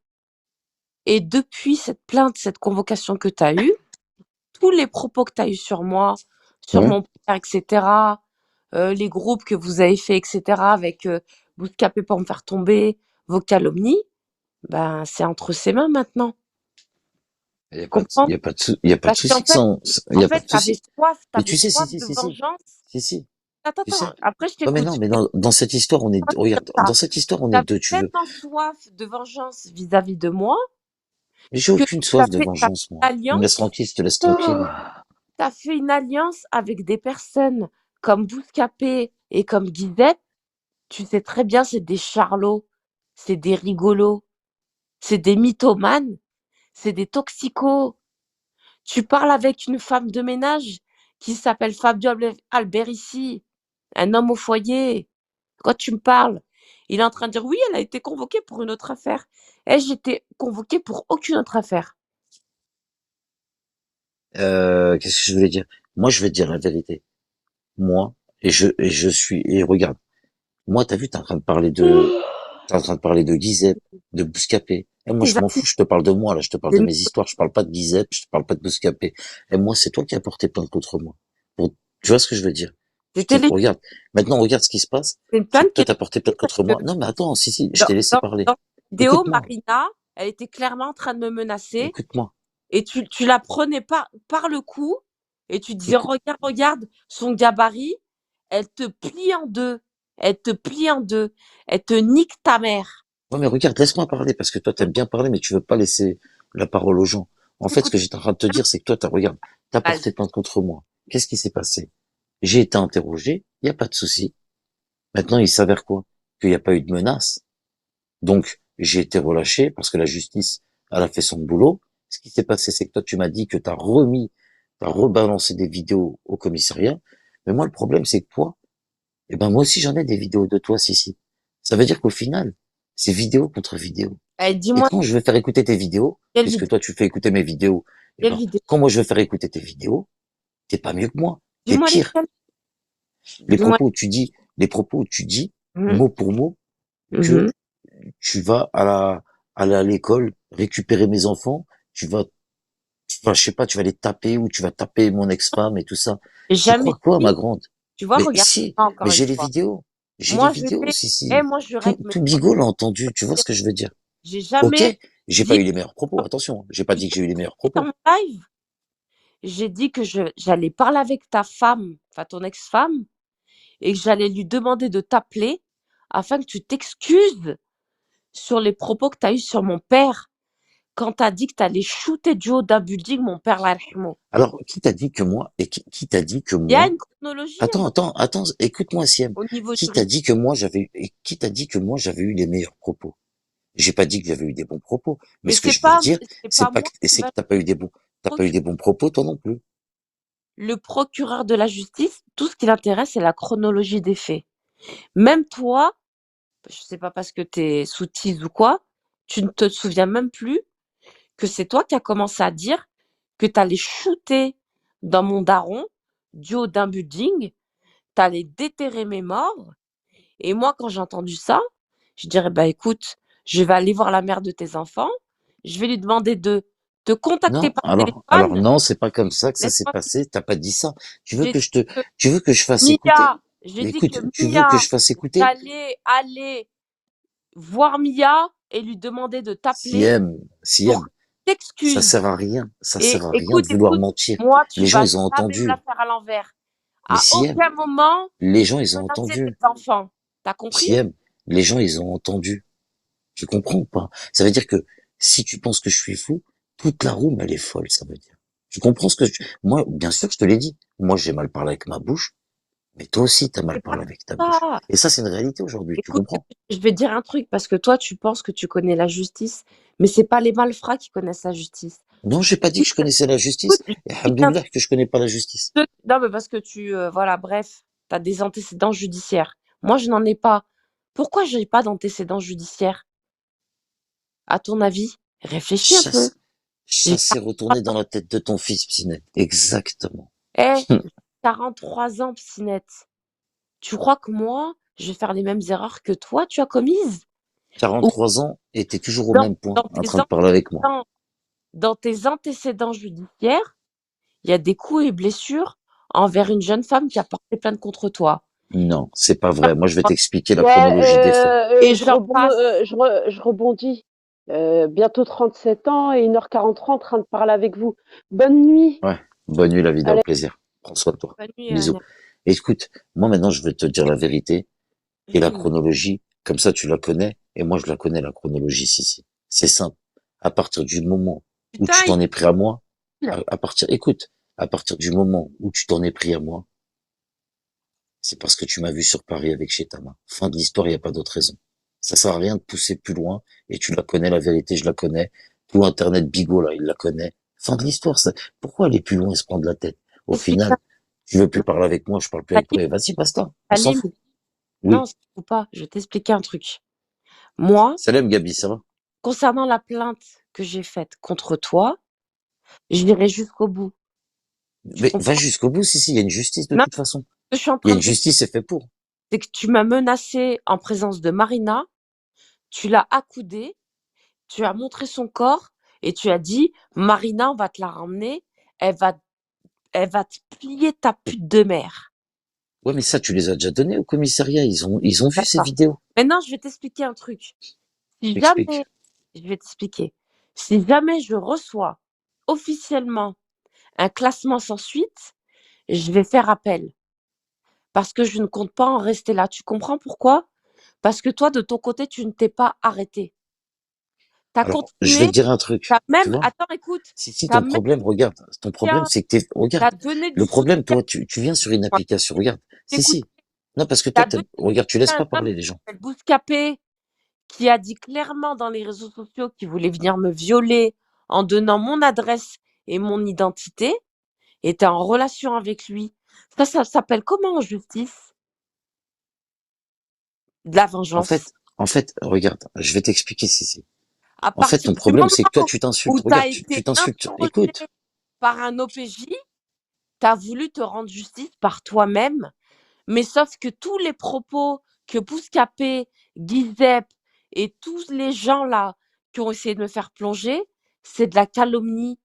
Et depuis cette plainte, cette convocation que tu as eue, tous les propos que tu as eus sur moi, sur Hein. mon père, etc., les groupes que vous avez fait, etc., avec Bouscapé pour me faire tomber, vos calomnies, ben c'est entre ses mains maintenant. Il y a Tu pas de, comprends? il y a pas de, il y a pas de Parce souci qu'en que fait, ça, il y a pas de t'avais souci. soif, Mais tu sais, si, soif si, de si, si, vengeance. si, si, Attends, tu sais. après je Ouais, mais t'écoute. non, mais dans cette histoire, on est, Je vais te dire regarde, ça. dans cette histoire, on est T'avais deux, tu veux. tellement soif de vengeance vis-à-vis de moi Mais j'ai que aucune soif de t'as fait vengeance, une moi. Tu me laisses alliance. tranquille, je te laisse tranquille. Tu as fait une alliance avec des personnes comme Bouscapé et comme Guizette. Tu sais très bien, c'est des charlots, c'est des rigolos, c'est des mythomanes, c'est des toxicos. Tu parles avec une femme de ménage qui s'appelle Fabio Alberici, un homme au foyer. Quand tu me parles, il est en train de dire oui, elle a été convoquée pour une autre affaire. Et j'étais convoquée pour aucune autre affaire. Qu'est-ce que je voulais dire? Moi, je vais te dire la vérité. Moi, et je suis, et regarde. Moi, t'as vu, t'es en train de parler de Guizep, de Bouscapé. Et moi, Tes je m'en fous, je te parle de moi, là, je te parle de amis, mes histoires, je parle pas de Guizep, je te parle pas de Bouscapé. Et moi, c'est toi qui as porté plainte contre moi. Tu vois ce que je veux dire? c'était Regarde. Maintenant, regarde ce qui se passe. une C'est que plainte qui toi, est t'as porté plainte parce contre que moi. Non, mais attends, si, je t'ai laissé parler. dans la vidéo, Écoute-moi, Marina, elle était clairement en train de me menacer écoute-moi, et tu la prenais par le cou et tu disais écoute. regarde son gabarit, elle te plie en deux, elle te plie en deux, elle te nique ta mère. Ouais, mais regarde, laisse-moi parler, parce que toi, t'aimes bien parler, mais tu veux pas laisser la parole aux gens. En fait, ce Écoute, que j'étais en train de te dire, c'est que toi, regarde, t'as vas-y. porté plainte contre moi. Qu'est-ce qui s'est passé? J'ai été interrogé, il n'y a pas de souci. Maintenant, il s'avère quoi? Qu'il n'y a pas eu de menace. Donc, j'ai été relâché parce que la justice, elle a fait son boulot. Ce qui s'est passé, c'est que toi, tu m'as dit que t'as rebalancé des vidéos au commissariat. Mais moi, le problème, c'est que toi, eh ben, moi aussi, j'en ai des vidéos de toi, si. Ça veut dire qu'au final, c'est vidéo contre vidéo. Eh, Et dis-moi quand je vais faire écouter tes vidéos, quelle puisque vidéo, toi, tu fais écouter mes vidéos, eh quelle ben, vidéo, quand moi, je vais faire écouter tes vidéos, t'es pas mieux que moi. T'es dis-moi pire. lesquelles, Les dis-moi. propos où tu dis, les propos où tu dis, Mhm, mot pour mot, que mhm. tu vas aller à l'école récupérer mes enfants, je sais pas, tu vas les taper ou tu vas taper mon ex-femme et tout ça. J'ai Tu jamais crois quoi, dit, ma grande? tu vois, Mais regarde, si, encore mais une j'ai les fois. vidéos. J'ai les Moi, je vidéos, t'ai, moi, je règle mes Tout comptes. Bigot l'a entendu, tu vois ce que je veux dire? J'ai Ok, jamais j'ai pas dit, eu les meilleurs propos, attention, j'ai pas tu dit sais que j'ai eu les ce que meilleurs j'ai dit dans propos. mon live? J'ai dit que j'allais parler avec ta femme, enfin ton ex-femme, et que j'allais lui demander de t'appeler afin que tu t'excuses sur les propos que tu as eus sur mon père quand tu as dit que tu allais shooter du haut d'un building mon père l'arhamo. Alors, qui t'a dit que moi, qui t'a dit que Il y a moi, une chronologie hein, attends, écoute-moi, Siem. au niveau Qui t'a juridique. dit que qui t'a dit que moi j'avais eu les meilleurs propos? J'ai pas dit que j'avais eu des bons propos, mais Mais ce que je veux dire, c'est pas moi qui c'est va que t'as pas eu des bons propos toi non plus. le procureur de la justice, tout ce qui l'intéresse, c'est la chronologie des faits. Même toi, je sais pas parce que tu es soutise ou quoi, tu ne te souviens même plus que c'est toi qui as commencé à dire que tu allais shooter dans mon daron du haut d'un building, tu allais déterrer mes morts. Et moi, quand j'ai entendu ça, je dirais, bah écoute, je vais aller voir la mère de tes enfants, je vais lui demander de te contacter Non, par alors téléphone. non, c'est pas comme ça que ça s'est Laisse-moi passé. T'as pas dit ça. J'ai dit que Tu veux que je fasse écouter? Mia, j'ai dit que Écoute, tu veux que Mia, je fasse écouter? j'allais aller voir Mia et lui demander de Si t'appeler aime, si pour aime. Ça t'excuser. sert à rien. Ça Et sert à rien de écoute, vouloir écoute, mentir. moi, tu Les gens, vas ils ont jamais me la entendu. faire à l'envers. Mais À si aime. aucun moment, Les gens, ils ont menacer entendu. tes enfants. T'as compris? Si aime. Les gens, ils ont entendu. Tu comprends ou pas? Ça veut dire que si tu penses que je suis fou, toute la room, elle est folle, ça veut dire. Tu comprends ce que moi, bien sûr, je te l'ai dit. Moi, j'ai mal parlé avec ma bouche. Mais toi aussi, t'as mal C'est pas parlé avec ta bouche. ça. Et ça, c'est une réalité aujourd'hui, tu Écoute, comprends? je vais te dire un truc parce que toi, tu penses que tu connais la justice, mais c'est pas les malfrats qui connaissent la justice. Non, j'ai pas dit que je connaissais la justice. Écoute, je Et t'explique un alhamdoulilah que je connais pas la justice. truc. Non, mais parce que voilà, bref, tu as des antécédents judiciaires. Moi, je n'en ai pas. Pourquoi je n'ai pas d'antécédents judiciaires? À ton avis? Réfléchis un peu. Chasse, chasser retourner dans la tête de ton fils, Psinette. Exactement. Eh, 43 ans, Psynette. Tu crois que moi, je vais faire les mêmes erreurs que toi, tu as commises? Ou 43 ans et t'es toujours au dans, même point, dans en tes train de parler avec moi. antécédents, dans tes antécédents judiciaires, il y a des coups et blessures envers une jeune femme qui a porté plainte contre toi. Non, c'est pas vrai. Moi, je vais t'expliquer la Ouais, chronologie des faits. Et j'en passe. je rebondis. Bientôt 37 ans et 1h43 en train de parler avec vous. Bonne nuit. Ouais. Bonne nuit, la vida, au Allez. plaisir. Prends soin de toi. Bonne nuit, Bisous. Anna. Écoute, moi maintenant, je vais te dire la vérité et la chronologie. Comme ça, tu la connais et moi, je la connais, la chronologie, si. C'est simple. À partir du moment où Putain, tu t'en es pris à moi, il- écoute, à partir du moment où tu t'en es pris à moi, c'est parce que tu m'as vu sur Paris avec Chetama. Fin de l'histoire, il n'y a pas d'autre raison. Ça sert à rien de pousser plus loin, et tu la connais, la vérité, je la connais. Tout Internet bigot, là, il la connaît. Fin de l'histoire, ça. Pourquoi aller plus loin et se prendre la tête? Au Qu'est-ce qui final, tu veux plus parler avec moi, je parle plus avec toi, Salim, et vas-y, basta. On s'en Salim, fout. non, Oui. ça ne faut pas. Je vais t'expliquer un truc. Moi, Salam, Gabi, ça va? concernant la plainte que j'ai faite contre toi, j'irai jusqu'au bout. Tu Mais va comprends? jusqu'au bout, si, il y a une justice de Non, toute façon. ce que je suis en Il y a train une de te dire, justice, c'est fait pour. c'est que tu m'as menacé en présence de Marina, tu l'as accoudée, tu as montré son corps et tu as dit, Marina, on va te la ramener, elle va, elle va te plier ta pute de mère. Ouais, mais ça, tu les as déjà donnés au commissariat, ils ont vu ces D'accord. vidéos. Maintenant, je vais t'expliquer un truc. Si jamais, M'explique. je vais t'expliquer. Si jamais je reçois officiellement un classement sans suite, je vais faire appel. Parce que je ne compte pas en rester là. Tu comprends pourquoi? Parce que toi, de ton côté, tu ne t'es pas arrêté. Tu as Alors, je vais continué, te dire un truc, tu vois? attends, écoute, Si tu as ton même problème, regarde, ton problème, bien, c'est que regarde, tu as donné du le soutien. problème, toi, tu viens sur une Moi, application, regarde. écoute, Si. Non, parce que tu toi, as donné regarde, tu du laisses soutien à pas un homme parler les qui gens. s'appelle Bouscapé, qui a dit clairement dans les réseaux sociaux qu'il voulait venir me violer en donnant mon adresse et mon identité, et tu es en relation avec lui. Ça s'appelle comment en justice? De la En vengeance. fait, regarde, je vais t'expliquer, si. À En fait, partir ton du problème, c'est que toi, moment tu t'insultes. où tu as Regarde, été tu t'insultes. interrogé Écoute. par un OPJ, tu as voulu te rendre justice par toi-même, mais sauf que tous les propos que Bouscapé, Guizep et tous les gens là qui ont essayé de me faire plonger, c'est de la calomnie.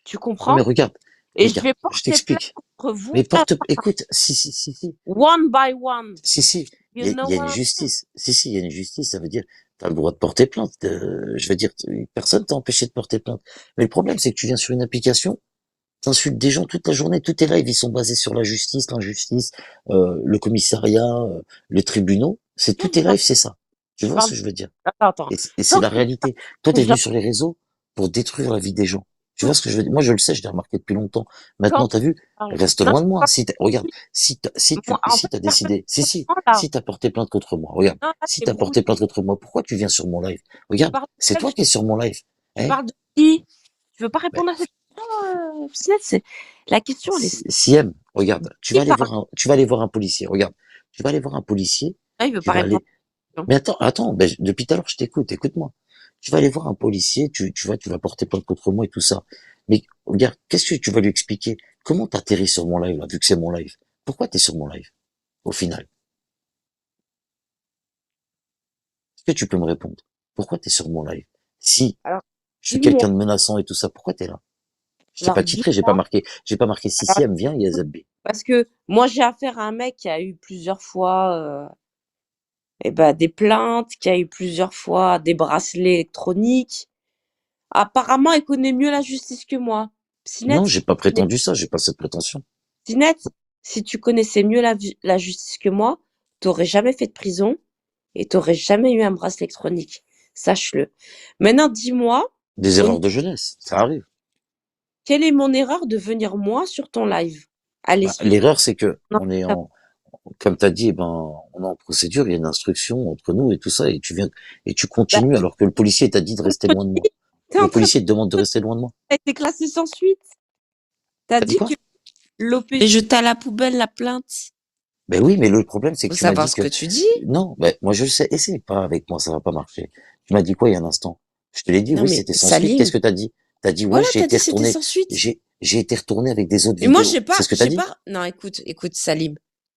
Tu Ouais, mais comprends? regarde, Et je vais je porter plainte t'explique. contre vous, Mais écoute, si. one by one. Si, You il know y a what une I mean? justice. Si, il y a une justice, ça veut dire, t'as le droit de porter plainte. Je veux dire, personne t'a empêché de porter plainte. Mais le problème, c'est que tu viens sur une application, t'insultes des gens toute la journée, tous tes lives, ils sont basés sur la justice, l'injustice, le commissariat, les tribunaux. C'est tous tes lives, c'est ça. Tu Je vois ce parle que de... je veux dire? Attends. Et c'est Donc, la réalité. Toi, t'es j'en- venu sur les réseaux pour détruire la vie des gens. Tu vois ce que je veux dire? Moi, je le sais, je l'ai remarqué depuis longtemps. quand Maintenant, t'as vu? parle. Reste Non, loin de moi. pas Regarde, oui. si Moi, en si fait, t'as décidé, personnellement, là. si t'as porté plainte contre moi, regarde, Non, là, si t'es t'as beaucoup. porté plainte contre moi, pourquoi tu viens sur mon live? Tu Regarde, parles de c'est quelle toi qui es sur mon live. Tu Hein? parles de qui? Tu veux pas Mais, répondre à cette question, Psynette, la question, elle est simple. si M, regarde, Qui parle? tu vas aller voir un policier, regarde. Tu vas aller voir un policier, Ah, il veut tu pas vas répondre aller, à la question. mais attends, ben, depuis tout à l'heure, je t'écoute, écoute-moi. Tu vas aller voir un policier, tu vas porter plainte contre moi et tout ça. Mais regarde, qu'est-ce que tu vas lui expliquer? Comment t'atterris sur mon live, là, vu que c'est mon live? Pourquoi t'es sur mon live, au final? Est-ce que tu peux me répondre? Pourquoi t'es sur mon live? Si Alors, je suis dis-moi. quelqu'un de menaçant et tout ça, pourquoi t'es là? Je t'ai Alors, pas titré, dis-moi. j'ai pas marqué Alors, sixième, viens, YZB. parce que moi, j'ai affaire à un mec qui a eu plusieurs fois des plaintes, qui a eu plusieurs fois des bracelets électroniques. Apparemment, il connaît mieux la justice que moi. Non, Sinette, j'ai pas prétendu ça, j'ai pas cette prétention. Sinette, si tu connaissais mieux la justice que moi, t'aurais jamais fait de prison et t'aurais jamais eu un bracelet électronique. Sache-le. Maintenant, dis-moi, Des au- erreurs de jeunesse, ça arrive. quelle est mon erreur de venir moi sur ton live? Allez, Bah, l'erreur, c'est que non, comme t'as dit, eh ben, on est en procédure, il y a une instruction entre nous et tout ça, et tu Bah, continues alors que le policier t'a dit de rester loin de moi. t'es Le en train policier te demande de rester loin de moi. de été classé sans suite. T'as T'as dit dit quoi? que l'OPG jeté à la poubelle la plainte. Ben oui, mais le problème, c'est que Faut tu m'as savoir dit ce que, que tu dis. non, ben, moi je le sais, essaye pas avec moi, ça va pas marcher. Tu m'as dit quoi il y a un instant? Je te l'ai dit, Non oui, mais c'était sans suite. Qu'est-ce Salim, que t'as dit? T'as dit, ouais, voilà, t'as dit c'était sans suite. j'ai été retourné avec des autres Mais moi vidéos. C'est ce que t'as dit? Non, écoute Salim.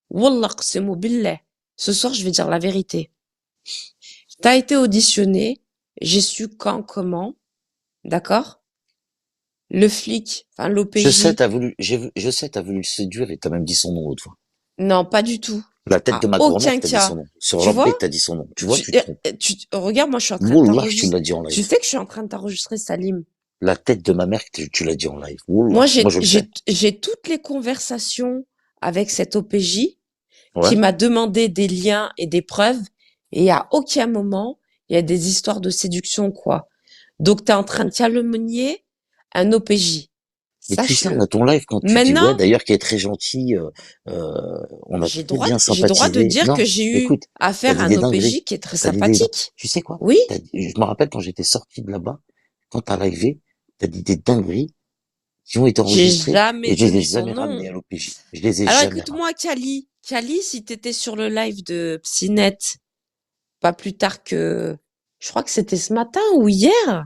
Wallah qsemu billah. Ce soir, je vais dire la vérité. T'as été auditionné, j'ai su quand, comment, d'accord? Le flic, enfin Je sais, l'OPJ, je sais, t'as voulu le séduire et t'as même dit son nom l'autre fois. non, pas du tout. La tête de À ma grand-mère, aucun t'as dit son cas. nom. Sur Tu l'update, vois? t'as dit son nom. Tu vois, tu te trompes. Regarde, moi, je suis en train de Wallah, tu t'enregistrer. l'as dit en Tu live. sais que je suis en train de t'enregistrer, Salim. La tête de ma mère, tu l'as dit en live. Moi, Wallah, moi je le sais. j'ai toutes les conversations avec cet OPJ Ouais. qui m'a demandé des liens et des preuves, et à aucun moment, il y a des histoires de séduction, quoi. Donc, t'es en train de calomnier un OPJ. Mais tu sais, on Sache-le. a ton live quand tu dis, Maintenant, ouais, d'ailleurs, qui est très gentil, on a j'ai très droit, bien j'ai droit de sympathisé. dire que Non, j'ai eu écoute, t'as affaire à dit un des dingueries. OPJ qui est très T'as dit des, sympathique. tu sais quoi? Oui, Je me rappelle quand j'étais sorti de là-bas, quand t'as livé, t'as dit des dingueries qui ont été j'ai enregistrées jamais et je les ai donné son jamais ramenées nom. à l'OPJ. Je les ai Alors jamais ramenées. écoute-moi, Kali. Kali, si t'étais sur le live de Psynet, pas plus tard que, je crois que c'était ce matin ou hier,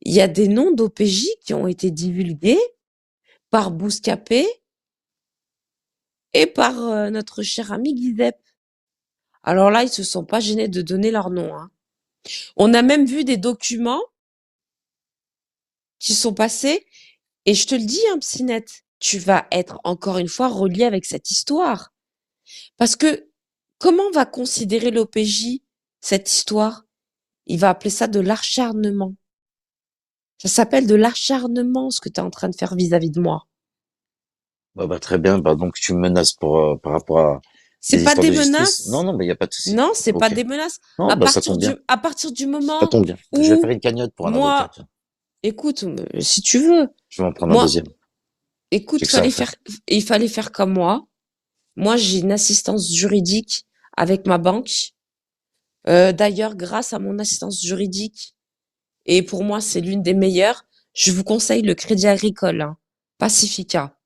il y a des noms d'OPJ qui ont été divulgués par Bouscapé et par notre cher ami Guizep. Alors là, ils se sont pas gênés de donner leur nom, hein. On a même vu des documents qui sont passés, et je te le dis, hein, Psynet, tu vas être encore une fois relié avec cette histoire. Parce que comment va considérer l'OPJ cette histoire? Il va appeler ça de l'acharnement. Ça s'appelle de l'acharnement, ce que tu es en train de faire vis-à-vis de moi. Bah, très bien. Bah, donc, tu me menaces par rapport à C'est des pas histoires des de justice? menaces. Non, non, mais il n'y a pas de souci. Non, c'est pas Ok. des menaces. Non, bah, ça tombe bien. À partir du Ça moment tombe bien. Je vais faire où une cagnotte pour un avocat, moi, tiens. écoute, si tu veux, Je vais en prendre un moi, deuxième. écoute, J'ai que ça à faire. il fallait faire comme moi. Moi, j'ai une assistance juridique avec ma banque. D'ailleurs, grâce à mon assistance juridique, et pour moi, c'est l'une des meilleures, je vous conseille le Crédit Agricole, hein, Pacifica.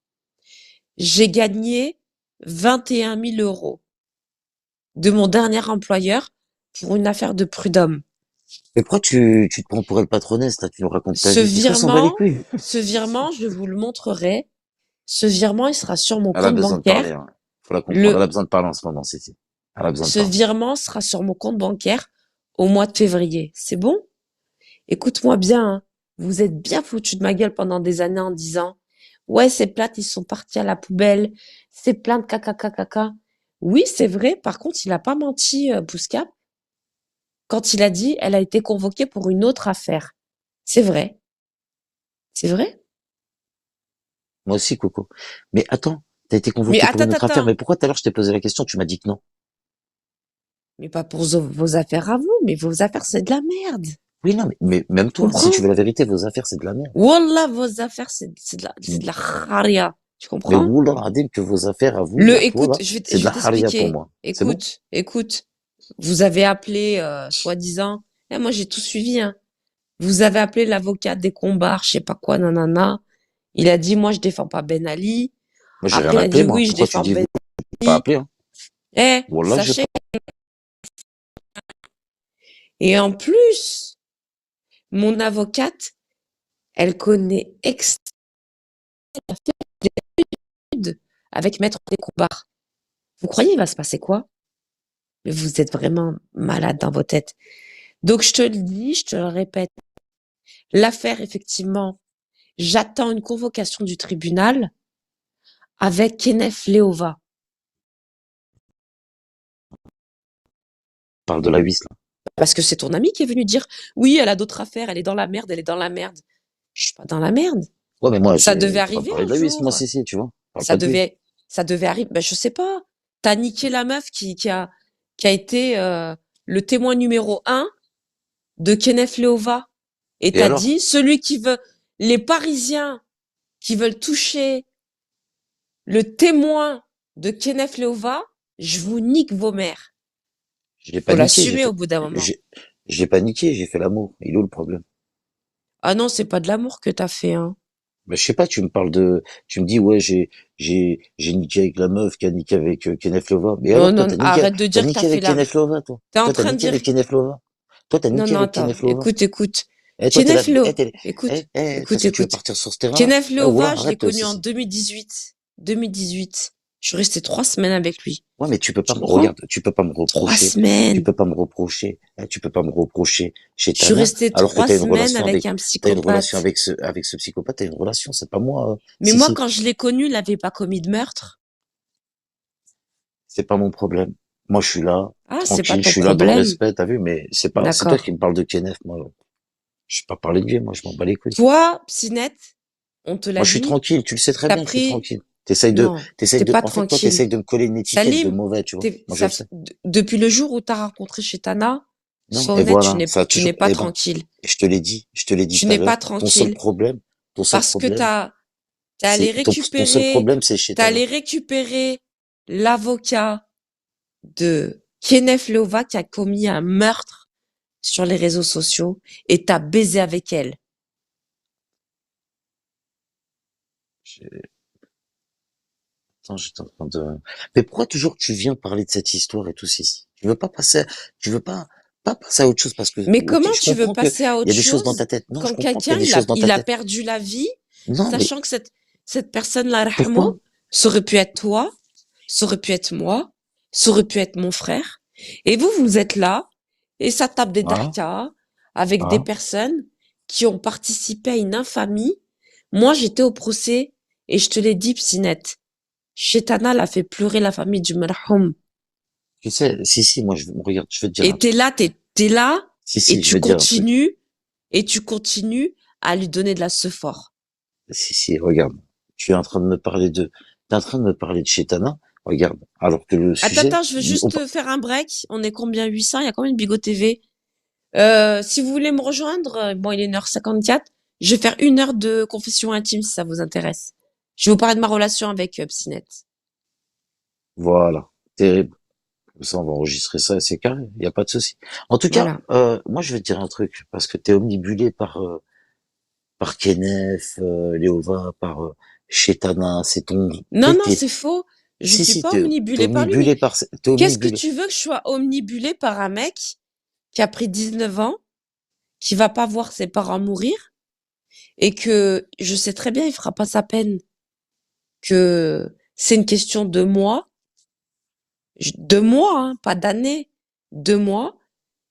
J'ai gagné 21 000 € de mon dernier employeur pour une affaire de prud'homme. Mais pourquoi tu te prends pour elle patronesse, là? Tu nous racontes ta Ce vie. Qu'est-ce qu'on s'en bat les virement, couilles? je vous le montrerai. Ce virement, il sera sur mon Elle a compte besoin de parler, bancaire. hein. Faut la comprendre. Elle a besoin de parler en ce moment, Cécile. Elle a besoin de Ce parler. virement sera sur mon compte bancaire au mois de février. C'est bon? Écoute-moi bien, hein. Vous êtes bien foutu de ma gueule pendant des années en disant, ouais, ces plaintes, ils sont partis à la poubelle. Ces plaintes, caca, caca, caca. Oui, c'est vrai. Par contre, il a pas menti, Bouscap, quand il a dit, elle a été convoquée pour une autre affaire. C'est vrai. C'est vrai. Moi aussi, Coco. Mais attends, t'as été Mais convoqué pour une autre affaire. attends. Mais pourquoi tout à l'heure je t'ai posé la question, tu m'as dit que non? Mais pas pour vos affaires à vous, mais vos affaires, c'est de la merde. Oui, non, mais même Tu toi, si comprends? tu veux la vérité, vos affaires, c'est de la merde. Wallah, vos affaires, c'est de la haria. Tu Mais comprends? Wallah Adim, que vos affaires à vous, là, toi, là, Écoute, c'est de je la vais haria pour t'expliquer. moi. C'est bon? Écoute. Vous avez appelé, soi-disant, moi j'ai tout suivi, hein. Vous avez appelé l'avocat des combats, je sais pas quoi, nanana. Il a dit, moi je défends pas Ben Ali. Moi, j'ai Après, rien il a appelé, dit, moi. oui, je Pourquoi tu défends dis vous? Ben J'ai pas Ali. appelé, hein? Wallah, j'ai Sachez. pas. Et en plus, mon avocate, elle connaît avec Maître des combats. Vous croyez il va se passer quoi? Mais vous êtes vraiment malade dans vos têtes. Donc je te le dis, je te le répète. L'affaire, effectivement, j'attends une convocation du tribunal avec Kenneth Leova. Parle de la vis, là. Parce que c'est ton ami qui est venu dire, oui, elle a d'autres affaires, elle est dans la merde, elle est dans la merde. Je suis pas dans la merde. Ouais, mais moi, Ça devait faut pas arriver parler un de la vis, moi, jour. si, tu vois. Parle Ça pas de vis. devait arriver. Ben, je sais pas. T'as niqué la meuf qui a été le témoin numéro 1 de Kenneth Leova. Et Et t'as alors? dit, les Parisiens qui veulent toucher le témoin de Kenneth Leova, je vous nique vos mères. J'ai Faut pas niqué, l'assumer au bout d'un moment. j'ai pas niqué, j'ai fait l'amour. Il est où le problème? Ah non, c'est pas de l'amour que t'as fait, hein. Ben, je sais pas, tu me dis, ouais, j'ai niqué avec la meuf qui a niqué avec Kenneth Lova. Mais Non, alors, toi, non, arrête de dire que t'as niqué fait avec Kenneth Lova, toi. T'es en Toi, t'as train de niqué dire... avec Kenneth Lova. Toi, t'as Non, niqué non, avec attends. Kenneth Lova. Écoute. Eh, toi, Kenneth Leo... eh, Écoute, parce que tu veux écoute. partir sur ce terrain-là. Kenneth Eh, ouais, Leova, je l'ai arrête, connu en 2018. 2018. Je suis restée 3 semaines avec lui. Ouais, mais tu peux pas Tu me, comprends? regarde, tu peux pas me 3 reprocher. Tu semaines. peux pas me reprocher, tu peux pas me reprocher chez Je suis Tana, restée alors que 3 t'as une semaines relation avec avec, un t'as une relation psychopathe. avec ce psychopathe, t'as une relation, c'est pas moi, Mais moi, si, quand je l'ai connu, il avait pas commis de meurtre. c'est pas mon problème. Moi, je suis là, Ah, c'est pas tranquille, je ton suis là dans le problème. respect, t'as vu, mais c'est toi D'accord. qui me parles de Kenneth, moi, je suis pas parlé de lui, moi, je m'en bats les couilles. Toi, Psynette, on te Moi, l'a je suis dit, tranquille, tu le sais très t'as bien que je suis pris... tranquille. Non, t'es pas En fait, toi, tranquille. t'essayes de me coller une étiquette de Salim, mauvais, tu vois. Moi, je le sais. depuis le jour où t'as rencontré chez Tana, Non, sois et honnête, voilà, ça a tu toujours, n'es pas eh ben, tranquille. je te l'ai dit Tu tout à n'es pas l'heure, tranquille ton seul parce que problème, t'es allé ton seul récupérer, problème, c'est chez Tana. l'avocat de Kenneth Leova qui a commis un meurtre sur les réseaux sociaux et t'as baisé avec elle. J'étais en train de... Mais pourquoi toujours tu viens parler de cette histoire et tout ceci? Tu veux pas passer à autre chose parce que, Mais ok, comment je tu veux comprends qu'il passer à y a autre des choses dans ta chose tête. Non, je quand comprends qu'il y quelqu'un a des choses dans ta il a tête. perdu la vie, Non, mais sachant que cette personne-là, pourquoi? Rahmo, ça aurait pu être toi, ça aurait pu être moi, ça aurait pu être mon frère. Et vous êtes là, et ça tape des Hein? darkas avec des Hein? personnes qui ont participé à une infamie. Moi, j'étais au procès, et je te l'ai dit, Psinette. Chetana l'a fait pleurer la famille du marhoum. Tu sais, si, moi, regarde, je vais te dire un Et truc. t'es là, et Si, je vais te dire un truc. tu continues à lui donner de la sephore. Si, regarde. Tu es en train de me parler t'es en train de me parler de Chétana. Regarde. Alors que le sujet, Attends, je veux juste faire un break. On est combien? 800? Il y a combien de Bigot TV? Si vous voulez me rejoindre, bon, il est 1h54. Je vais faire 1 heure de confession intime si ça vous intéresse. Je vais vous parler de ma relation avec Psynette. voilà. Terrible. Comme ça, on va enregistrer ça et c'est carré. Il y a pas de souci. En tout cas, Voilà. moi, je vais te dire un truc. Parce que t'es omnibulé par Kenneth, Léova, par Chétana. C'est ton... Non, c'est faux. Je suis pas t'es omnibulée par lui, mais omnibulé par... T'es qu'est-ce que omnibulé. tu veux que je sois omnibulée par un mec qui a pris 19 ans, qui va pas voir ses parents mourir, et que je sais très bien, il fera pas sa peine, que c'est une question de mois, hein, pas d'années, 2 mois.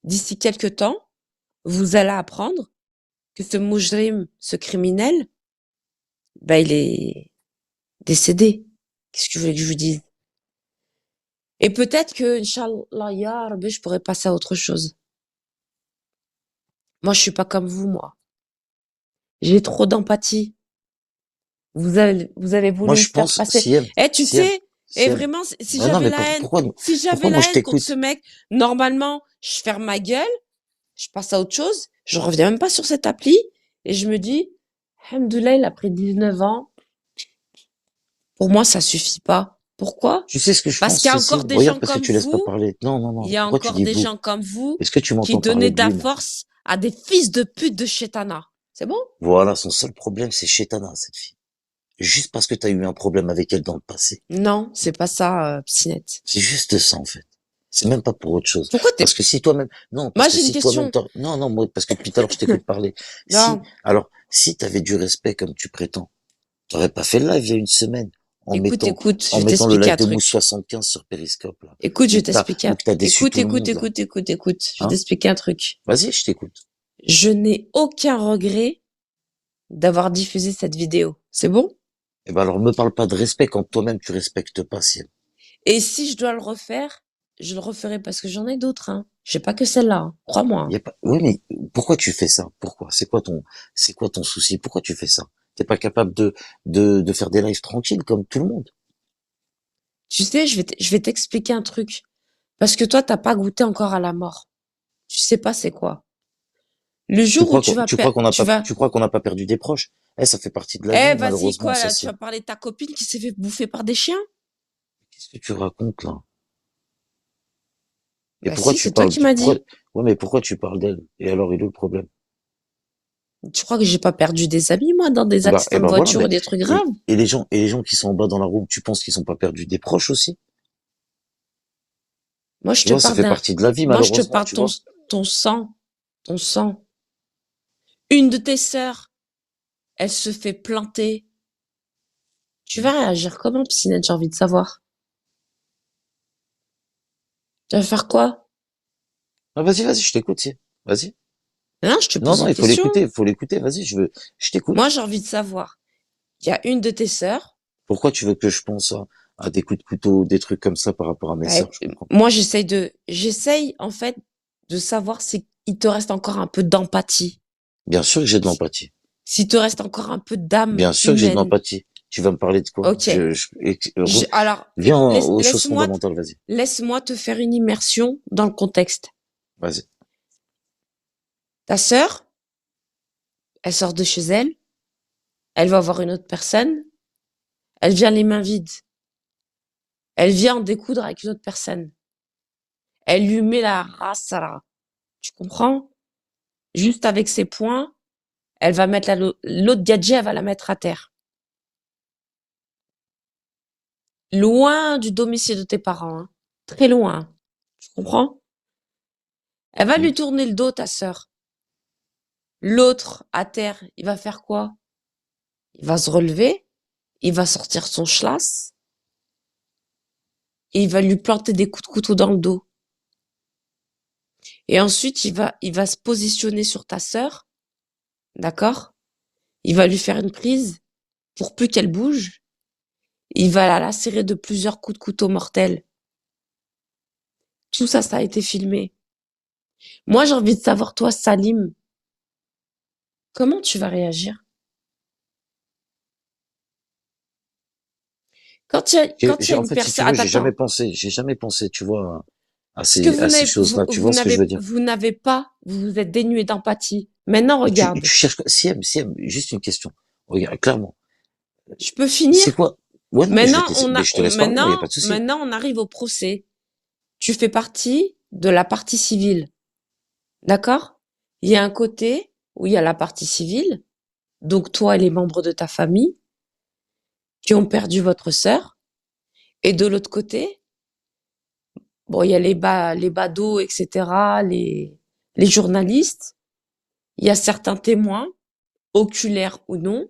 D'ici quelques temps, vous allez apprendre que ce moujrim, ce criminel, ben, il est décédé. Qu'est-ce que vous voulez que je vous dise? Et peut-être que, Inch'Allah, ya Rabbi, je pourrais passer à autre chose. Moi, je suis pas comme vous, moi. J'ai trop d'empathie. Vous avez Moi, voulu me je faire pense, passer. Tu si sais, et elle, vraiment, si non, j'avais mais la haine, pourquoi moi je contre ce t'écoute? mec, normalement, je ferme ma gueule, je passe à autre chose, je reviens même pas sur cette appli, et je me dis, Alhamdoulilah, il a pris 19 ans. Pour moi, ça suffit pas. Pourquoi? Tu sais ce que je Parce pense, qu'il y a encore des regarde gens parce que comme tu laisses pas vous, parler. il Non. y a Pourquoi tu encore dis des vous? gens comme vous Est-ce que tu qui m'entends donnaient parler de de la lui, là? force à des fils de pute de Chétana. C'est bon? Voilà, son seul problème, c'est Chétana, cette fille. Juste parce que t'as eu un problème avec elle dans le passé. Non, c'est pas ça, Psynette. C'est juste ça, en fait. C'est même pas pour autre chose. Pourquoi Parce que si toi-même, non, parce Moi, que j'ai une si toi-même, question. non, moi, parce que depuis tout à l'heure, je t'écoute parler. Non, Si t'avais du respect comme tu prétends, t'aurais pas fait le live il y a une semaine, écoute, je en vais mettant le t'expliquer live un de Mousse truc. 75 sur Periscope, là. Écoute, je vais t'expliquer Où que t'as déçu tout le monde, là. écoute. Je vais Hein? t'expliquer un truc. Vas-y, je t'écoute. Je n'ai aucun regret d'avoir diffusé cette vidéo. C'est bon? Eh ben alors, me parle pas de respect quand toi-même tu respectes pas, si. Et si je dois le refaire, je le referai parce que j'en ai d'autres, hein. J'ai pas que celle-là, hein. Crois-moi, hein. Y a pas... Oui, mais pourquoi tu fais ça? Pourquoi? C'est quoi ton souci? Pourquoi tu fais ça? T'es pas capable de faire des lives tranquilles comme tout le monde? Tu sais, je vais t'expliquer un truc. Parce que toi, t'as pas goûté encore à la mort. Tu sais pas c'est quoi. Le jour où tu Tu crois qu'on n'a pas perdu des proches? Ça fait partie de la vie, vas-y, malheureusement, quoi, ça là, tu c'est. vas parler de ta copine qui s'est fait bouffer par des chiens? Qu'est-ce que tu racontes là? Et Bah pourquoi si, tu c'est toi parles qui m'as pourquoi dit. ouais, mais pourquoi tu parles d'elle? Et alors, il est où le problème? Tu crois que j'ai pas perdu des amis, moi, dans des Et accidents de ben voilà, voiture et des trucs graves? et les gens qui sont en bas dans la roue, tu penses qu'ils sont pas perdus des proches aussi? Moi, je Tu te vois, ça parle fait d'un, partie de la vie, moi, je te malheureusement, parle tu vois. ton sang, ton sang. Une de tes sœurs, elle se fait planter. Tu vas réagir comment, Psynette, j'ai envie de savoir. Tu vas faire quoi? Ah, vas-y, vas-y, je t'écoute, si. Vas-y. Non, je te Non, pose non, une question. il faut l'écouter, vas-y, je Moi, t'écoute. j'ai envie de savoir. Il y a une de tes sœurs. Pourquoi tu veux que je pense à des coups de couteau, des trucs comme ça par rapport à mes Bah, sœurs, je comprends pas. moi, j'essaye, en fait, de savoir si il te reste encore un peu d'empathie. Bien sûr que j'ai de Si- l'empathie. S'il te reste encore un peu d'âme Bien sûr que j'ai de humaine. l'empathie. Tu vas me parler de quoi? Ok. Alors, Viens aux choses laisse-moi, fondamentales, vas-y. laisse-moi te faire une immersion dans le contexte. Vas-y. Ta sœur, elle sort de chez elle, elle va voir une autre personne, elle vient les mains vides. Elle vient en découdre avec une autre personne. Elle lui met la race là. Tu comprends? Juste avec ses poings, elle va mettre l'autre gadget, elle va la mettre à terre. Loin du domicile de tes parents, hein. Très loin. Tu comprends? Elle va Mm. lui tourner le dos, ta sœur. L'autre, à terre, il va faire quoi? Il va se relever, il va sortir son schlass et il va lui planter des coups de couteau dans le dos. Et ensuite, il va se positionner sur ta sœur, d'accord? Il va lui faire une prise pour plus qu'elle bouge. Il va la lacérer de plusieurs coups de couteau mortels. Tout ça, ça a été filmé. Moi, j'ai envie de savoir, toi, Salim, comment tu vas réagir? Quand il y a En une fait, si tu personne, veux, attends, j'ai jamais pensé, tu vois, ce que à ces choses-là. Tu vois ce que je veux dire? vous n'avez pas, vous vous êtes dénué d'empathie. Maintenant, Mais regarde. tu cherches, si M, juste une question. Regarde, clairement. Je peux finir? C'est quoi? Ouais, non, mais Maintenant, mais je te laisse parler, moi, y a pas de souci. maintenant, on arrive au procès. Tu fais partie de la partie civile. D'accord? Il y a un côté où il y a la partie civile, donc toi et les membres de ta famille qui ont perdu votre sœur, et de l'autre côté, bon, il y a les badauds, etc., les journalistes, il y a certains témoins, oculaires ou non,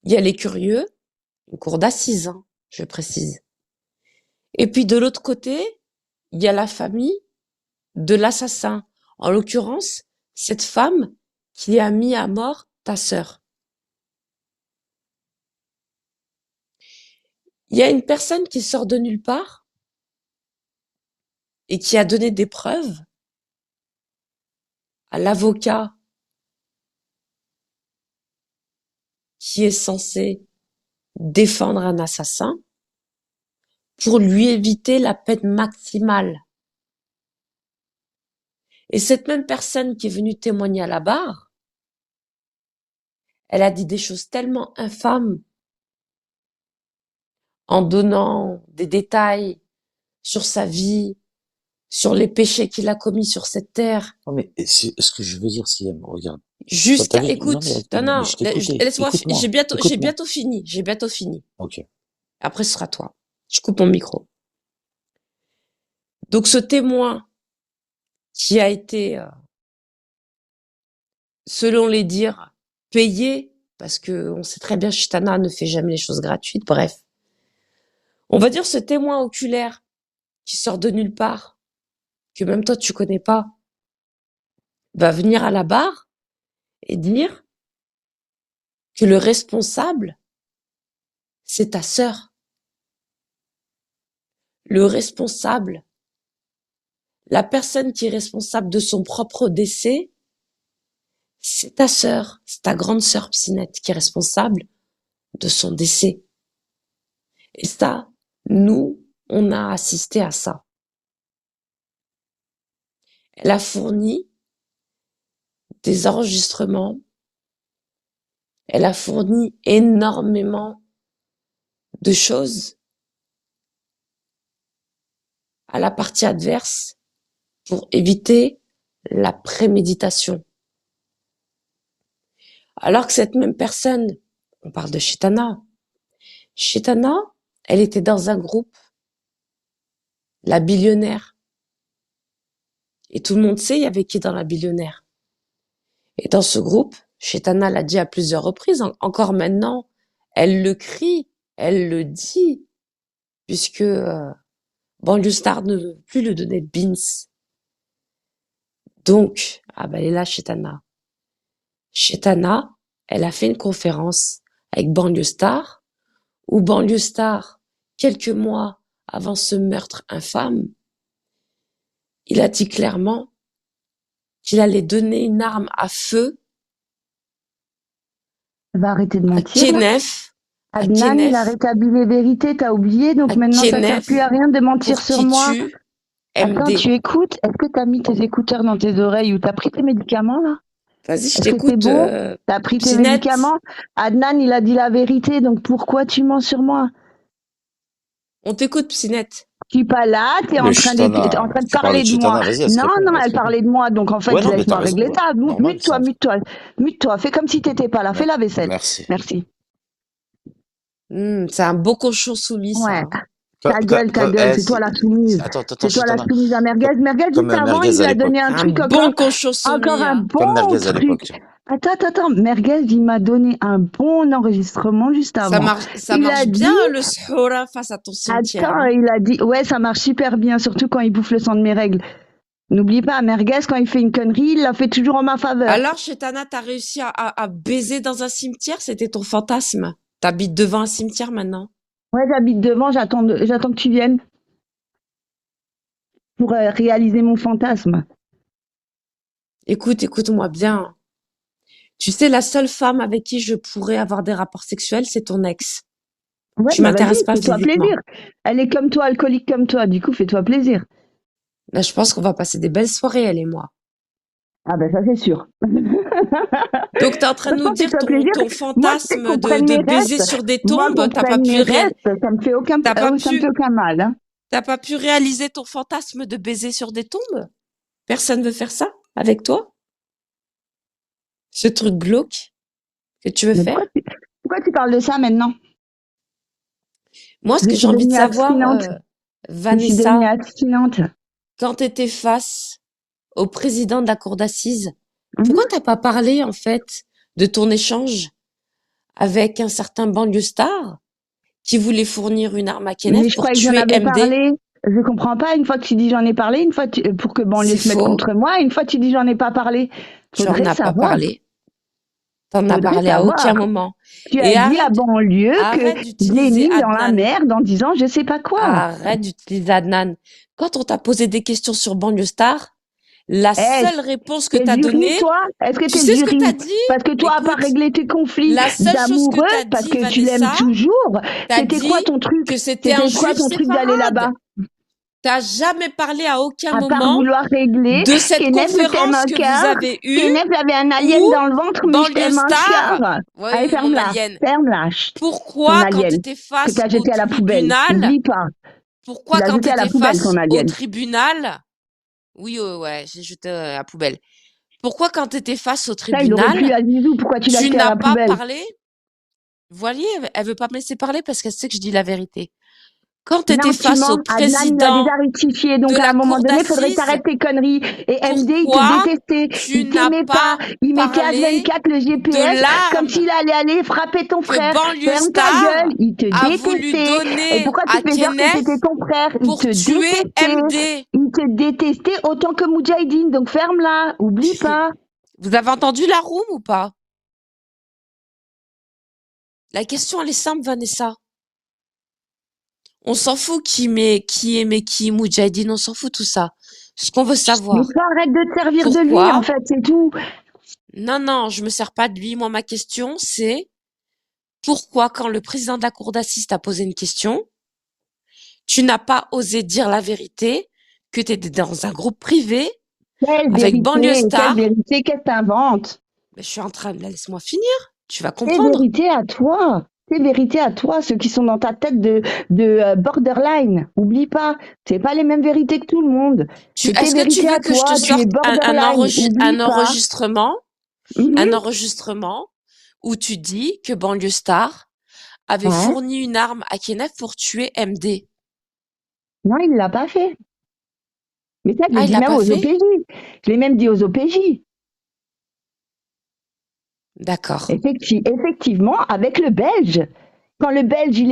il y a les curieux, une cour d'assises, hein, je précise. Et puis de l'autre côté, il y a la famille de l'assassin. En l'occurrence, cette femme qui a mis à mort ta sœur. Il y a une personne qui sort de nulle part et qui a donné des preuves à l'avocat qui est censé défendre un assassin pour lui éviter la peine maximale. Et cette même personne qui est venue témoigner à la barre, elle a dit des choses tellement infâmes en donnant des détails sur sa vie, sur les péchés qu'il a commis sur cette terre. Non, mais ce que je veux dire, si M, regarde. T'as Jusqu'à, vu, non, écoute, non, mais non, je t'écoutais. laisse-moi, Écoute-moi. j'ai Écoute-moi. bientôt fini, j'ai bientôt fini. Ok. Après, ce sera toi. Je coupe mon micro. Donc, ce témoin qui a été, selon les dires, payé, parce que on sait très bien, Chitana ne fait jamais les choses gratuites, bref. On va dire ce témoin oculaire qui sort de nulle part, que même toi tu connais pas, va venir à la barre et dire que le responsable, c'est ta sœur. Le responsable, la personne qui est responsable de son propre décès, c'est ta sœur, c'est ta grande sœur Psynette qui est responsable de son décès. Et ça, nous, on a assisté à ça. Elle a fourni des enregistrements, elle a fourni énormément de choses à la partie adverse pour éviter la préméditation. Alors que cette même personne, on parle de Chaitana, elle était dans un groupe, la billionnaire. Et tout le monde sait, il y avait qui dans la billionnaire. Et dans ce groupe, Chaitana l'a dit à plusieurs reprises, encore maintenant, elle le crie, elle le dit, puisque Banlieue Star ne veut plus lui donner de beans. Donc, elle est là, Chaitana. Chaitana, elle a fait une conférence avec Banlieue Star, où Banlieue Star, quelques mois avant ce meurtre infâme, il a dit clairement qu'il allait donner une arme à feu Va arrêter de à mentir, là. Kenef, Adnan, il a rétabli les vérités, t'as oublié, donc maintenant ça sert Kenef, plus à rien de mentir pour sur qui moi. tue Attends, MD. tu écoutes? Est-ce que t'as mis tes écouteurs dans tes oreilles ou t'as pris tes médicaments, là? Vas-y, je Est-ce que c'est t'écoute, bon? T'as pris tes Pinette. médicaments? Adnan, il a dit la vérité, donc pourquoi tu mens sur moi? On t'écoute, Pinette. Je suis pas là, t'es en Mais train Chitana, de tu parlais parler de de moi. Chitana, vas-y, elle se Non, répond, non, elle elle se répond. parlait de moi, donc en fait, Ouais, non, mais laisse-moi t'as raison, régler ouais. ça. Normal, Mute-toi, ça. mute-toi, mute-toi, fais comme si t'étais pas là, fais la vaisselle. Merci. Merci. C'est un beau cochon soumis, ça. Ouais. hein. Ta gueule, c'est toi la soumise. Attends, C'est toi la Chitana. soumise à Merguez. Merguez, Comme juste avant, Merguez il à a l'époque. donné un Un truc bon encore. cochon soumis. Encore un hein. Comme bon Merguez à truc. l'époque. Attends. Merguez, il m'a donné un bon enregistrement juste Ça avant. marche Il a bien, dit- le sahura face à ton cimetière. Attends, hein. il a dit, ouais, ça marche super bien, surtout quand il bouffe le sang de mes règles. N'oublie pas, Merguez, quand il fait une connerie, il la fait toujours en ma faveur. Alors, Chaitana, t'as réussi à baiser dans un cimetière? C'était ton fantasme. T'habites devant un cimetière maintenant. Ouais, j'habite devant, j'attends que tu viennes pour réaliser mon fantasme. Écoute-moi bien. Tu sais, la seule femme avec qui je pourrais avoir des rapports sexuels, c'est ton ex. Ouais, Tu bah m'intéresses vas-y, pas fais-toi physiquement. plaisir. Elle est comme toi, alcoolique comme toi, du coup, fais-toi plaisir. Là, je pense qu'on va passer des belles soirées, elle et moi. Ah ben ça c'est sûr. Donc, t'es en train de nous dire Fais-toi plaisir. ton Moi, tu sais fantasme qu'on prenne de mes baiser restes. sur des Moi, tombes, qu'on t'as pas prenne pu mes restes, ça me fait aucun, T'as pas ça me pu- fait aucun mal. Hein. t'as pas pu réaliser ton fantasme de baiser sur des tombes? Personne veut faire ça avec toi? Ce truc glauque que tu veux Mais faire? pourquoi tu parles de ça maintenant? Moi, ce Je que suis j'ai envie de devenue savoir, abstinente. Je suis Vanessa, devenue abstinente. quand tu étais face au président de la cour d'assises, Mhm. pourquoi t'as pas parlé, en fait, de ton échange avec un certain banlieue star qui voulait fournir une arme à Mais Kenneth je pour croyais que j'en tuer avais MD? parlé. Je comprends pas. Une fois que tu dis j'en ai parlé, une fois pour que banlieue C'est se mette faux. contre moi, une fois tu dis j'en ai pas parlé. Tu en Faudrait as pas savoir. parlé. T'en as Faudrait parlé à savoir. aucun moment. Tu Et as dit à arrête, banlieue arrête que je l'ai d'utiliser mis dans la Adnan. merde en disant je sais pas quoi. Arrête d'utiliser Adnan. Quand on t'a posé des questions sur Banlieue Star, la Eh, seule réponse que t'es t'as jury, donnée, toi? Est-ce que tu t'es sais ce que t'as jury? dit? Parce que toi, à part Écoute, régler tes conflits la seule chose que d'amoureux, t'as parce dit, que tu l'aimes Vanessa, toujours, t'as c'était quoi dit ton truc? que c'était un C'était quoi juif ton truc d'aller là-bas? séfarade. T'as jamais parlé à aucun À part moment vouloir régler, de cette Kenneth, je t'aime conférence un que vous cœur. avez eue Kenneth, j'avais un alien où dans le ventre, mais je Banlieue t'aime un Star, cœur. Allez, oui, mon ferme-la. alien, Ferme-la. chut, Ton pourquoi quand alien. t'étais Que face t'as au jeté à la poubelle. tribunal, N'oublie pas. Tu pourquoi l'as quand jeté à la t'étais poubelle, face ton au alien. tribunal, oui, ouais, j'ai jeté à la poubelle. Pourquoi quand t'étais face au Ça, il aurait plu tribunal, à Zizou. Pourquoi tu l'as tu jeté à n'as la pas poubelle? parlé? Voyez, elle veut pas me laisser parler parce qu'elle sait que je dis la vérité. Quand Non, t'étais tu face mens. au Adnan, il a président déjà rectifié. Donc, de à la un moment cour donné, il faudrait que d'assises, t'arrêtes tes conneries. Et MD, il te pourquoi détestait. tu Il n'as t'aimait pas. pas Il mettait parlé H24 le de GPS comme l'arme s'il allait aller frapper ton que frère. Banlieue Ferme ta Star gueule. Il te a voulu détestait. Et donner pourquoi tu à fais genre que Kenneth c'était ton frère? Il pour te tuer détestait. MD? Il te détestait autant que Moudjahidine. Donc, ferme-la. Oublie pas. Vous avez entendu la room ou pas? La question, elle est simple, Vanessa. On s'en fout qui aimait qui, Moudjahidine, on s'en fout tout ça. Ce qu'on veut Mais savoir, toi, arrête de te servir de lui, pourquoi? en fait, c'est tout. Non, je me sers pas de lui. Moi, ma question, c'est pourquoi, quand le président de la cour d'assises t'a posé une question, tu n'as pas osé dire la vérité, que tu étais dans un groupe privé Quelle avec Banlieue vérité, Star? quelle vérité, qu'est-ce que t'inventes? Mais je suis en train de laisse-moi finir. Tu vas Quelle comprendre. vérité à toi? tes vérités à toi, ceux qui sont dans ta tête de borderline. Oublie pas, c'est pas les mêmes vérités que tout le monde. C'est tes Est-ce que tu vérités veux à que je te toi, tu es sorte borderline. Oublie un pas. enregistrement, Mhm. un enregistrement où tu dis que Banlieue Star avait Ouais. fourni une arme à Kenneth pour tuer MD. Non, il l'a pas fait. Mais ça, je Ah, l'ai il dit l'a même pas aux fait? OPJ. Je l'ai même dit aux OPJ. D'accord. Effectivement, avec le Belge. Quand le Belge,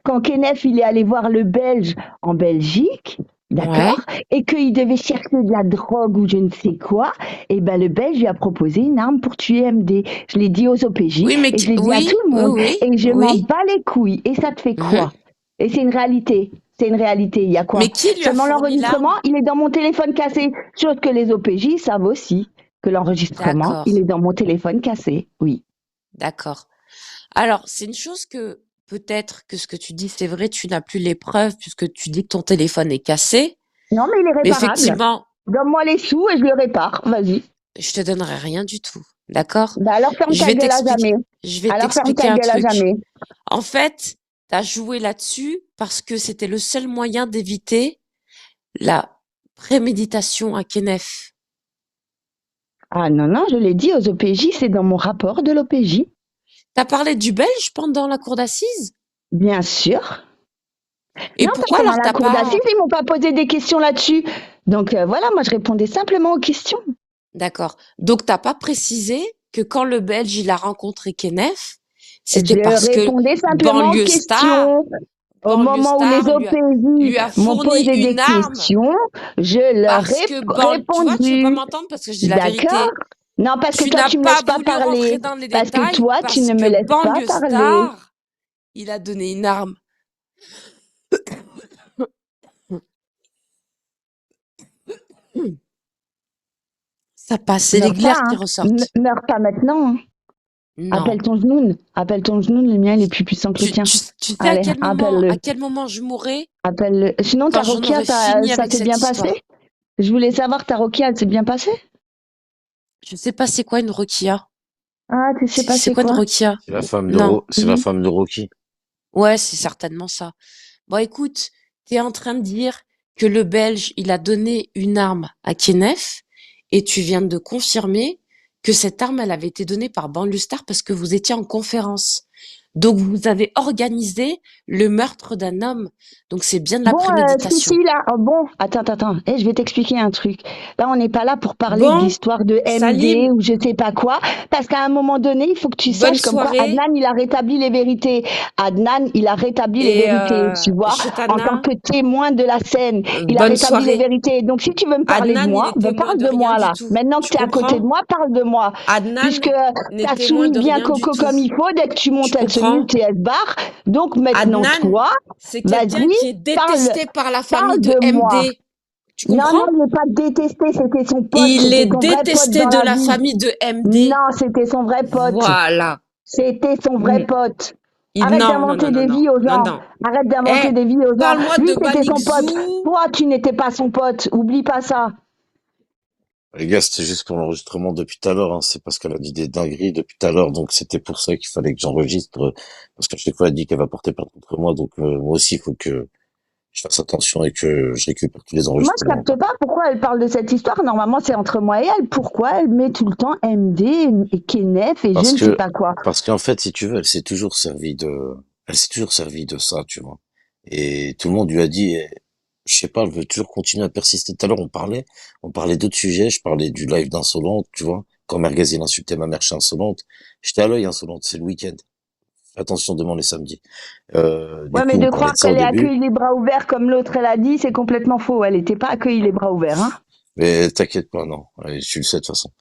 quand Kenneth, il est allé voir le Belge en Belgique, Ouais. d'accord, et qu'il devait chercher de la drogue ou je ne sais quoi, et ben le Belge lui a proposé une arme pour tuer MD. Je l'ai dit aux OPJ Oui, mais et je l'ai dit à tout le monde. oui, Et je m'en oui. bats les couilles. Et ça te fait Mhm. quoi? Et c'est une réalité. C'est une réalité. Il y a quoi? Mais qui lui a Seulement fourni l'enregistrement, l'arme? il est dans mon téléphone cassé. Chose que les OPJ savent aussi. Que l'enregistrement, il D'accord, est dans mon téléphone cassé. Oui. d'accord. Alors, c'est une chose que peut-être que ce que tu dis, c'est vrai, tu n'as plus les preuves puisque tu dis que ton téléphone est cassé. Non, mais il est Mais réparable. effectivement, Donne-moi les sous et je le répare. Vas-y. je te donnerai rien du tout. D'accord? Bah alors ferme Je ta vais gueule à t'expliquer, jamais. je vais Alors ferme t'expliquer ta un gueule à truc. jamais. En fait, tu as joué là-dessus parce que c'était le seul moyen d'éviter la préméditation à Kenneth. Ah non, non, je l'ai dit aux OPJ, c'est dans mon rapport de l'OPJ. T'as parlé du Belge pendant la cour d'assises? Bien sûr. Et Non, parce pourquoi que dans alors la t'as cour d'assises, pas... ils m'ont pas posé des questions là-dessus. Donc voilà, moi je répondais simplement aux questions. D'accord. Donc t'as pas précisé que quand le Belge il a rencontré Kenneth, c'était Je parce que répondais simplement aux Banlieue Star, questions. Au Banlieue moment où les Star lui a OPJ m'ont fourni posé des une arme questions, je leur parce ai que tu vois, tu veux pas répondu. m'entendre parce que je dis la D'accord? vérité. Non, parce que Tu toi, n'as tu me pas laisses pas voulu rentrer parler. dans les Parce que détails toi, tu parce ne que me laisses pas Banlieue parler. Star, il a donné une arme. Ça passe, c'est les Meurs pas, glaires qui hein. ressortent. Meurs pas maintenant, hein. Non. Appelle ton genoun, le mien, il est plus puissant que le tien. Tu sais Allez, appelle-le. à quel moment je mourrai Appelle-le. Sinon, ta quand j'en Rokia, aurai fini ça avec s'est cette bien passé? histoire. Je voulais savoir, ta Rokia, elle s'est bien passée? Je sais pas c'est quoi une Rokia. Ah, tu sais pas C'est c'est quoi une quoi? Rokia? C'est la femme Non. c'est la femme de Rocky. Ouais, c'est certainement ça. Bon, écoute, t'es en train de dire que le Belge, il a donné une arme à Kenneth et tu viens de confirmer que cette arme, elle avait été donnée par Banlieue Star parce que vous étiez en conférence. Donc, vous avez organisé le meurtre d'un homme. Donc, c'est bien de la Bon, préméditation. là. Oh, bon, attends. Je vais t'expliquer un truc. Là, on n'est pas là pour parler de Bon, l'histoire de MD Salim, ou je sais pas quoi, parce qu'à un moment donné, il faut que tu bonne saches comme quoi soirée. Adnan, il a rétabli les vérités. Adnan, il a rétabli les Et vérités, tu vois, en tant Shetana, que témoin de la scène. Il a bonne rétabli les soirée. vérités. Donc, si tu veux me parler de Adnan, il moi, est ben témoin parle de de rien moi du là. tout. Maintenant que Tu tu es à côté de comprends? moi, parle de moi. Adnan Puisque n'est tu témoin de souilles bien rien du Coco tout. comme il faut, dès que tu montes, Tu elle se comprends? mute et elle se barre. Donc, maintenant, Adnan, toi, c'est quelqu'un vas-y, qui est détesté par la famille parle de de moi. MD. Tu Non, comprends? il n'est pas détesté, c'était son pote, Il est c'était son vrai pote détesté dans de la la vie. famille de MD. Non, c'était son vrai pote. Voilà. C'était son vrai pote. Arrête Non, non, d'inventer non, non, des non, vies aux non, gens. non. Arrête Eh, d'inventer des vies aux gens. parle-moi Lui, de c'était son pote. Banikzou. Toi, tu n'étais pas son pote. Oublie pas ça. Les gars, c'était juste pour l'enregistrement depuis tout à l'heure, hein. C'est parce qu'elle a dit des dingueries depuis tout à l'heure, donc c'était pour ça qu'il fallait que j'enregistre, parce qu'à chaque fois elle dit qu'elle va porter plainte contre moi, donc moi aussi il faut que je fasse attention et que je récupère tous les Moi, je enregistrements. capte pas pourquoi elle parle de cette histoire. Normalement, c'est entre moi et elle. Pourquoi elle met tout le temps MD et Kenneth et je ne sais pas quoi. Parce qu'en fait, si tu veux, elle s'est toujours servie de ça, tu vois. Et tout le monde lui a dit, je sais pas, elle veut toujours continuer à persister. Tout à l'heure, on parlait d'autres sujets, je parlais du live d'Insolente, tu vois. Quand Merguez, il insultait ma mère, je suis insolente. J'étais à l'œil Insolente, c'est le week-end. Fais attention demain les samedis. Du Ouais, mais coup, de on parlait croire de ça au qu'elle est début. accueillie les bras ouverts comme l'autre, elle a dit, c'est complètement faux. Elle n'était pas accueillie les bras ouverts, hein. Mais t'inquiète pas, non. Allez, tu le sais de toute façon.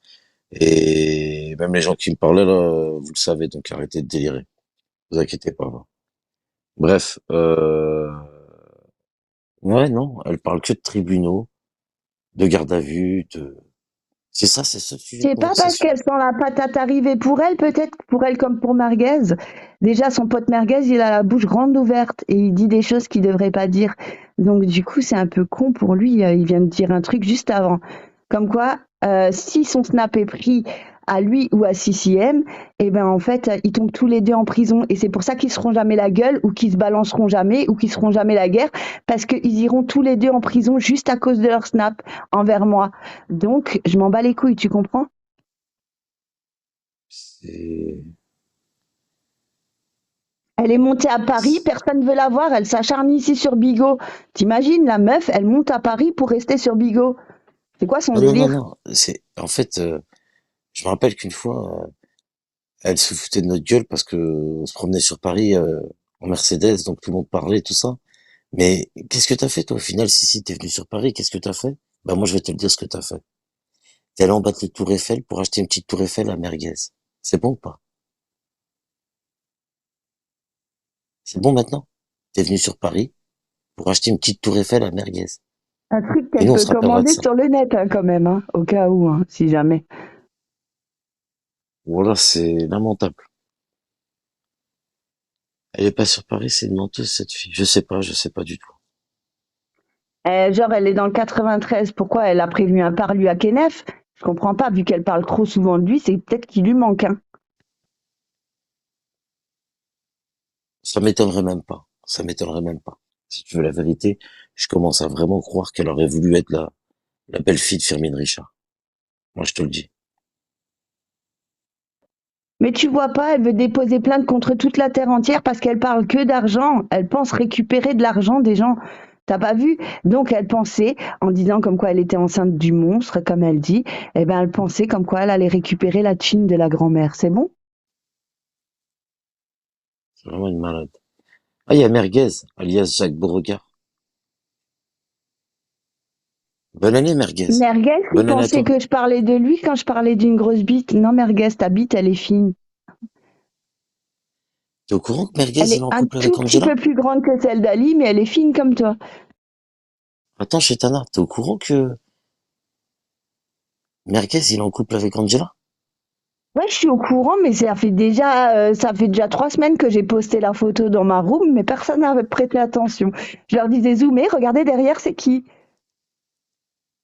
Et même les gens qui me parlaient là, vous le savez, donc arrêtez de délirer. Vous inquiétez pas. Bref, ouais, non, elle parle que de tribunaux, de garde à vue, c'est ce sujet de C'est pas parce conversation. qu'elle sent la patate arriver pour elle, peut-être pour elle comme pour Merguez. Déjà, son pote Merguez, il a la bouche grande ouverte et il dit des choses qu'il devrait pas dire. Donc, du coup, c'est un peu con pour lui. Il vient de dire un truc juste avant. Comme quoi, si son snap est pris à lui ou à CCM, et ben en fait, ils tombent tous les deux en prison. Et c'est pour ça qu'ils seront jamais la gueule, ou qu'ils se balanceront jamais, ou qu'ils seront jamais la guerre, parce qu'ils iront tous les deux en prison juste à cause de leur snap envers moi. Donc, je m'en bats les couilles, tu comprends? C'est... Elle est montée à Paris, personne ne veut la voir, elle s'acharne ici sur Bigot. T'imagines, la meuf, elle monte à Paris pour rester sur Bigot. C'est quoi son Non, non, non, délire? non. C'est, en fait, je me rappelle qu'une fois, elle se foutait de notre gueule parce que on se promenait sur Paris, en Mercedes, donc tout le monde parlait, tout ça. Mais qu'est-ce que t'as fait, toi, au final, si t'es venu sur Paris, qu'est-ce que t'as fait? Bah, moi, je vais te le dire ce que t'as fait. T'es allé en bas de la Tour Eiffel pour acheter une petite Tour Eiffel à merguez. C'est bon ou pas? C'est bon maintenant? T'es venu sur Paris pour acheter une petite Tour Eiffel à merguez. Un truc Et qu'elle nous, on peut se rappellera de commander ça. sur le net, hein, quand même, hein, au cas où, hein, si jamais. Voilà, c'est lamentable. Elle est pas sur Paris, c'est une menteuse, cette fille. Je sais pas du tout. Genre, elle est dans le 93, pourquoi elle a prévenu un parlu à Kenneth? Je comprends pas, vu qu'elle parle trop souvent de lui, c'est peut-être qu'il lui manque, hein. Ça m'étonnerait même pas. Ça m'étonnerait même pas. Si tu veux la vérité, je commence à vraiment croire qu'elle aurait voulu être la belle-fille de Firmin Richard. Moi, je te le dis. Mais tu vois pas, elle veut déposer plainte contre toute la terre entière parce qu'elle parle que d'argent. Elle pense récupérer de l'argent des gens. T'as pas vu? Donc elle pensait, en disant comme quoi elle était enceinte du monstre, comme elle dit, eh ben elle pensait comme quoi elle allait récupérer la thune de la grand-mère. C'est bon? C'est vraiment une malade. Ah, il y a Merguez, alias Jacques Beauregard. Bonne année, Merguez. Merguez, il Bonne année à pensait toi. que je parlais de lui quand je parlais d'une grosse bite. Non, Merguez, ta bite, elle est fine. T'es au courant que Merguez, Elle il est est en un couple avec tout petit Angela? peu plus grande que celle d'Ali, mais elle est fine comme toi. Attends, Chétana, t'es au courant que Merguez, il est en couple avec Angela? Ouais, je suis au courant, mais ça fait déjà 3 semaines que j'ai posté la photo dans ma room, mais personne n'avait prêté attention. Je leur disais zoomer, regardez derrière, c'est qui?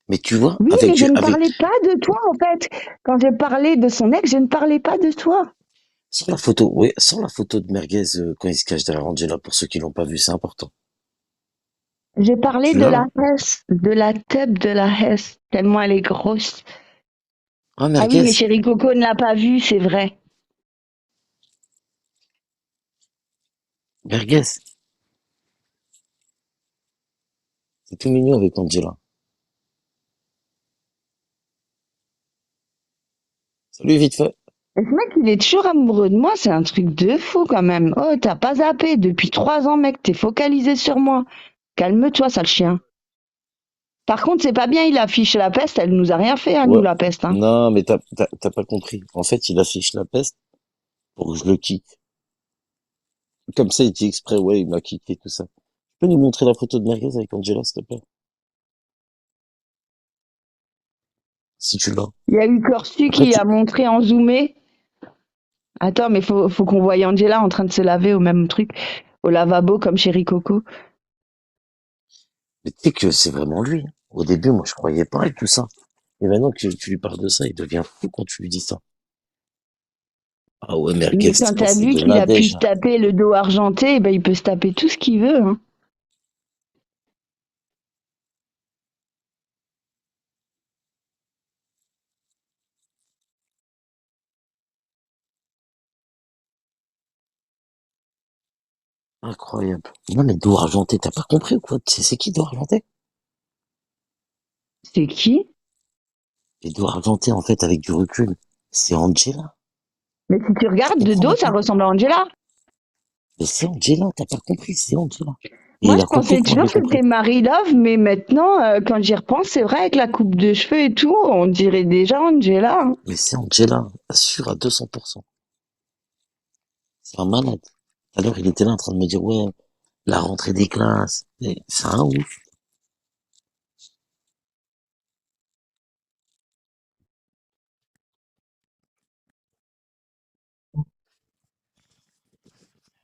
Mais tu vois, Oui, mais je avec, ne avec, parlais pas de toi, en fait. Quand j'ai parlé de son ex, je ne parlais pas de toi. sans la photo, oui, sans la photo de Merguez, quand il se cache derrière Angela, pour ceux qui l'ont pas vu, c'est important. J'ai parlé Tu de l'as, la là? Hesse, de la tub de la Hesse, tellement elle est grosse. Ah, Ah oui, mais Merguez, chérie Coco ne l'a pas vue, c'est vrai. Merguez, c'est tout mignon avec Angela. Salut, vite fait. Et ce mec, il est toujours amoureux de moi, c'est un truc de fou quand même. Oh, t'as pas zappé depuis 3 ans, mec, t'es focalisé sur moi. Calme-toi, sale chien. Par contre, c'est pas bien, il affiche la peste, elle nous a rien fait à nous, Ouais. la peste, hein. Non, mais t'as pas compris. En fait, il affiche la peste pour que je le kick. Comme ça, il dit exprès, ouais, il m'a kické, tout ça. Tu peux nous montrer la photo de Merguez avec Angela, s'il te plaît? Si tu l'as. Il y a eu Corsu Après, qui a montré en zoomé. Attends, mais faut qu'on voie Angela en train de se laver au même truc, au lavabo comme chéri Coco. mais tu sais que c'est vraiment lui, hein. Au début, moi, je croyais pas et tout ça. Et maintenant que tu lui parles de ça, il devient fou quand tu lui dis ça. Ah ouais, Merguez, Mais quand moi, t'as c'est vu de qu'il a pu Nadège, se hein. taper le dos argenté, eh ben il peut se taper tout ce qu'il veut, hein. Incroyable. Non, mais dos argenté, t'as pas compris ou quoi? C'est qui dos argenté? C'est qui? Et dos argenté, en fait, avec du recul, c'est Angela. Mais si tu Tu regardes de comprends dos, ça maintenant? ressemble à Angela. Mais c'est Angela, t'as pas compris, c'est Angela. Et Moi, il je a compris pensais quand je toujours l'ai que c'était compris. Marie Love, mais maintenant, quand j'y repense, c'est vrai, avec la coupe de cheveux et tout, on dirait déjà Angela, hein. Mais c'est Angela, sûr à 200%. C'est un malade. Tout à l'heure, il était là en train de me dire, ouais, la rentrée des classes. Et c'est un ouf.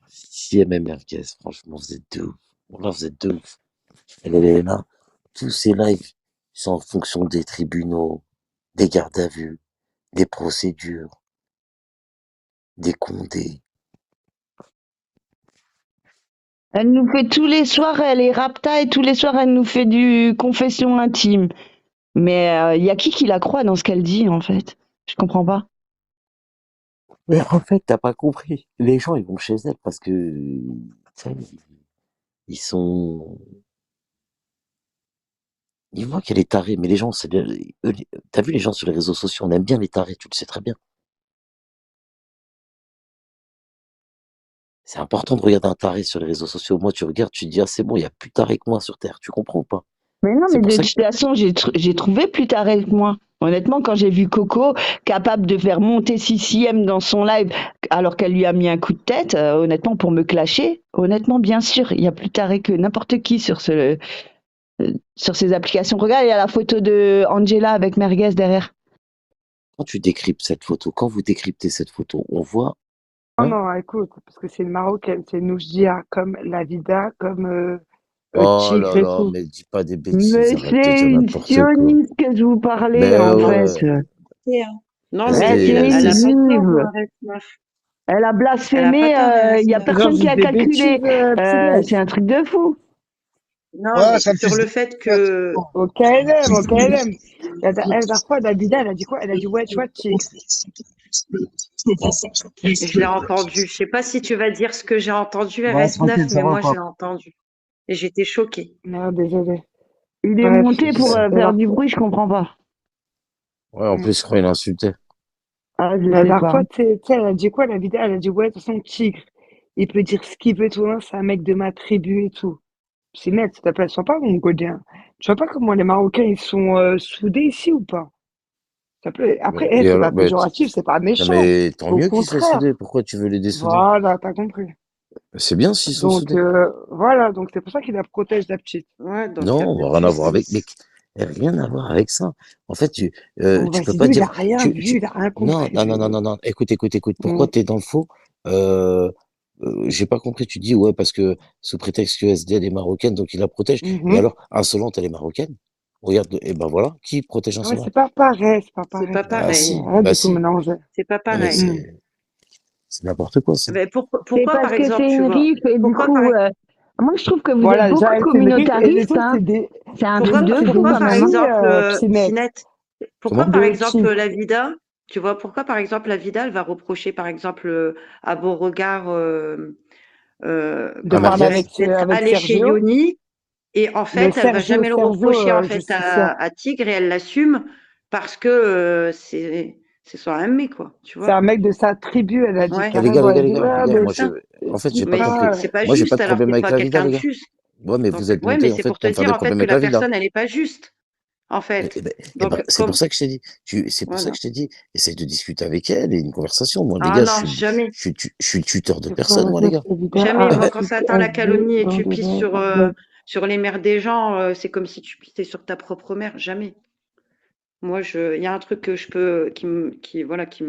Si elle m'aime Merguez, franchement, vous êtes deux ouf. Bon, là, vous êtes deux ouf. Elle est là. Tous ces lives sont en fonction des tribunaux, des gardes à vue, des procédures, des condés. Elle nous fait tous les soirs, elle est rapta et tous les soirs, elle nous fait du confession intime. Mais y a qui la croit dans ce qu'elle dit, en fait? Je comprends pas. Mais en fait, t'as pas compris. Les gens, ils vont chez elle parce que, tu sais, ils sont, ils voient qu'elle est tarée, mais les gens, t'as vu les gens sur les réseaux sociaux, on aime bien les tarés, tu le sais très bien. C'est important de regarder un taré sur les réseaux sociaux. Moi, tu regardes, tu te dis, ah, c'est bon, il y a plus taré que moi sur Terre. Tu comprends ou pas? Mais non, C'est mais pour de ça que, toute façon, j'ai trouvé plus tard que moi. Honnêtement, quand j'ai vu Coco capable de faire monter CCM dans son live alors qu'elle lui a mis un coup de tête, honnêtement, pour me clasher, honnêtement, bien sûr, il y a plus taré que n'importe qui sur ces applications. Regarde, il y a la photo de Angela avec Merguez derrière. quand tu décryptes cette photo, quand vous décryptez cette photo, on voit, Non, hein? non, écoute, parce que c'est une Marocaine, c'est Noujdia, comme Lavida, comme Oh Tigre là et là, tout. mais dis pas des bêtises, Mais arrête de c'est dire une n'importe quoi. sioniste que je vous parlais, Mais en ouais, fait. Non, Ouais, mais SD, c'est elle une a pas tort, juive. Resmaf. Elle a Elle a pas blasphémé, tort, il y a Resmaf. Les gens personne qui disent a des calculé. bêtises, Psynès. C'est un truc de fou. Non, Ouais, mais sale sur fils le de fait pute. que Au KLM, au KLM. La dernière fois, Lavida, elle a dit quoi? Elle a dit, ouais, tu vois, Tigre. je l'ai entendu. Je sais pas si tu vas dire ce que j'ai entendu, Ouais, tranquille, RS9, ça mais va moi, quoi. je l'ai entendu. Et j'étais choquée. Non, désolé. Il est Bref, monté pour la faire dernière du bruit, je comprends pas. ouais, en plus, je crois qu'il insultait. Ah, je la sais dernière pas. fois, tu sais, elle a dit quoi, Lavida? Elle a dit, ouais, de toute façon, Tigre, il peut dire ce qu'il veut, tout, hein, c'est un mec de ma tribu et tout. C'est net, s'il te plaît, sois pas mongolien. Tu vois pas comment les Marocains, ils sont soudés ici ou pas? S'il te plaît. Après, Et c'est alors, pas péjoratif, c'est pas non méchant. mais tant Au mieux qu'ils soient soudés. contraire. Pourquoi tu veux les dessouder? Voilà, t'as compris. C'est bien s'ils sont Donc, soudés. voilà, donc c'est pour ça qu'il la protège, la petite. Ouais, donc Non, on pas va de rien avoir avec, soucis. rien à voir avec ça. En fait, Oh, tu peux vas-y, pas lui, il a dire, rien vu, il a rien non, compris, non, non, lui. non, non, non. Écoute, écoute, écoute. Pourquoi Mm. t'es dans le faux? Euh, j'ai pas compris. Tu dis, ouais, parce que sous prétexte que SD elle est marocaine, donc il la protège. Et Mhm. alors, Insolente, elle est marocaine? Regarde, et ben voilà. Qui protège Ouais, c'est Insolente? pas pareil, c'est pas C'est pas pareil. Bah pareil. si, Arrête bah de tout si. mélanger. C'est pas Non mais pareil. Mm. c'est n'importe quoi, ça. Mais C'est pourquoi, parce par que exemple, c'est tu une vois, riff et du pourquoi par, coup, moi je trouve que vous êtes Voilà, beaucoup déjà, elle, c'est une riff, et les communautaristes, autres, hein. c'est des, C'est un pourquoi, truc de c'est fou des pourquoi quand par même, hein. petits exemple, psynètes. Pinette, pourquoi Comment? par De exemple tigres. la Vida, tu vois, pourquoi par exemple la Vida, elle va reprocher par exemple à Beauregard, De À comment parler dire, Merguez? d'être avec allé chez Sergio. Yoni, et en Le fait, elle va Sergio, jamais le reprocher en fait justicière. à Tigre et elle l'assume parce que c'est son ami, quoi, tu C'est vois. un mec de sa tribu, elle a dit Ouais, Mais les gars, carrément. les gars, Elle les dit, gars, les ouais, gars, c'est mais ça. en fait, j'ai pas Mais compris. putain. c'est pas Moi, j'ai pas juste, de alors problème t'es avec pas la vida, quelqu'un les de gars. juste. Ouais, mais Donc, vous êtes ouais, montés, mais en c'est fait, pour te pour me faire dire des en fait problèmes que avec la la vida. personne, elle est pas juste, en Eh fait. ben, Donc, c'est pour comme, ça que je t'ai dit. C'est pour ça que voilà. je t'ai dit. Essaye de discuter avec elle et une conversation. Moi, les Ah gars, non, jamais. je suis tuteur de Le personne, moi, les 89 gars. Evita Jamais. a Moi, quand ça insulté atteint la SD calomnie et dans tu des pisses lives. sur les mères des gens, c'est comme si tu pissais sur ta propre mère. Jamais. Moi, il y a un truc que je peux, voilà, qui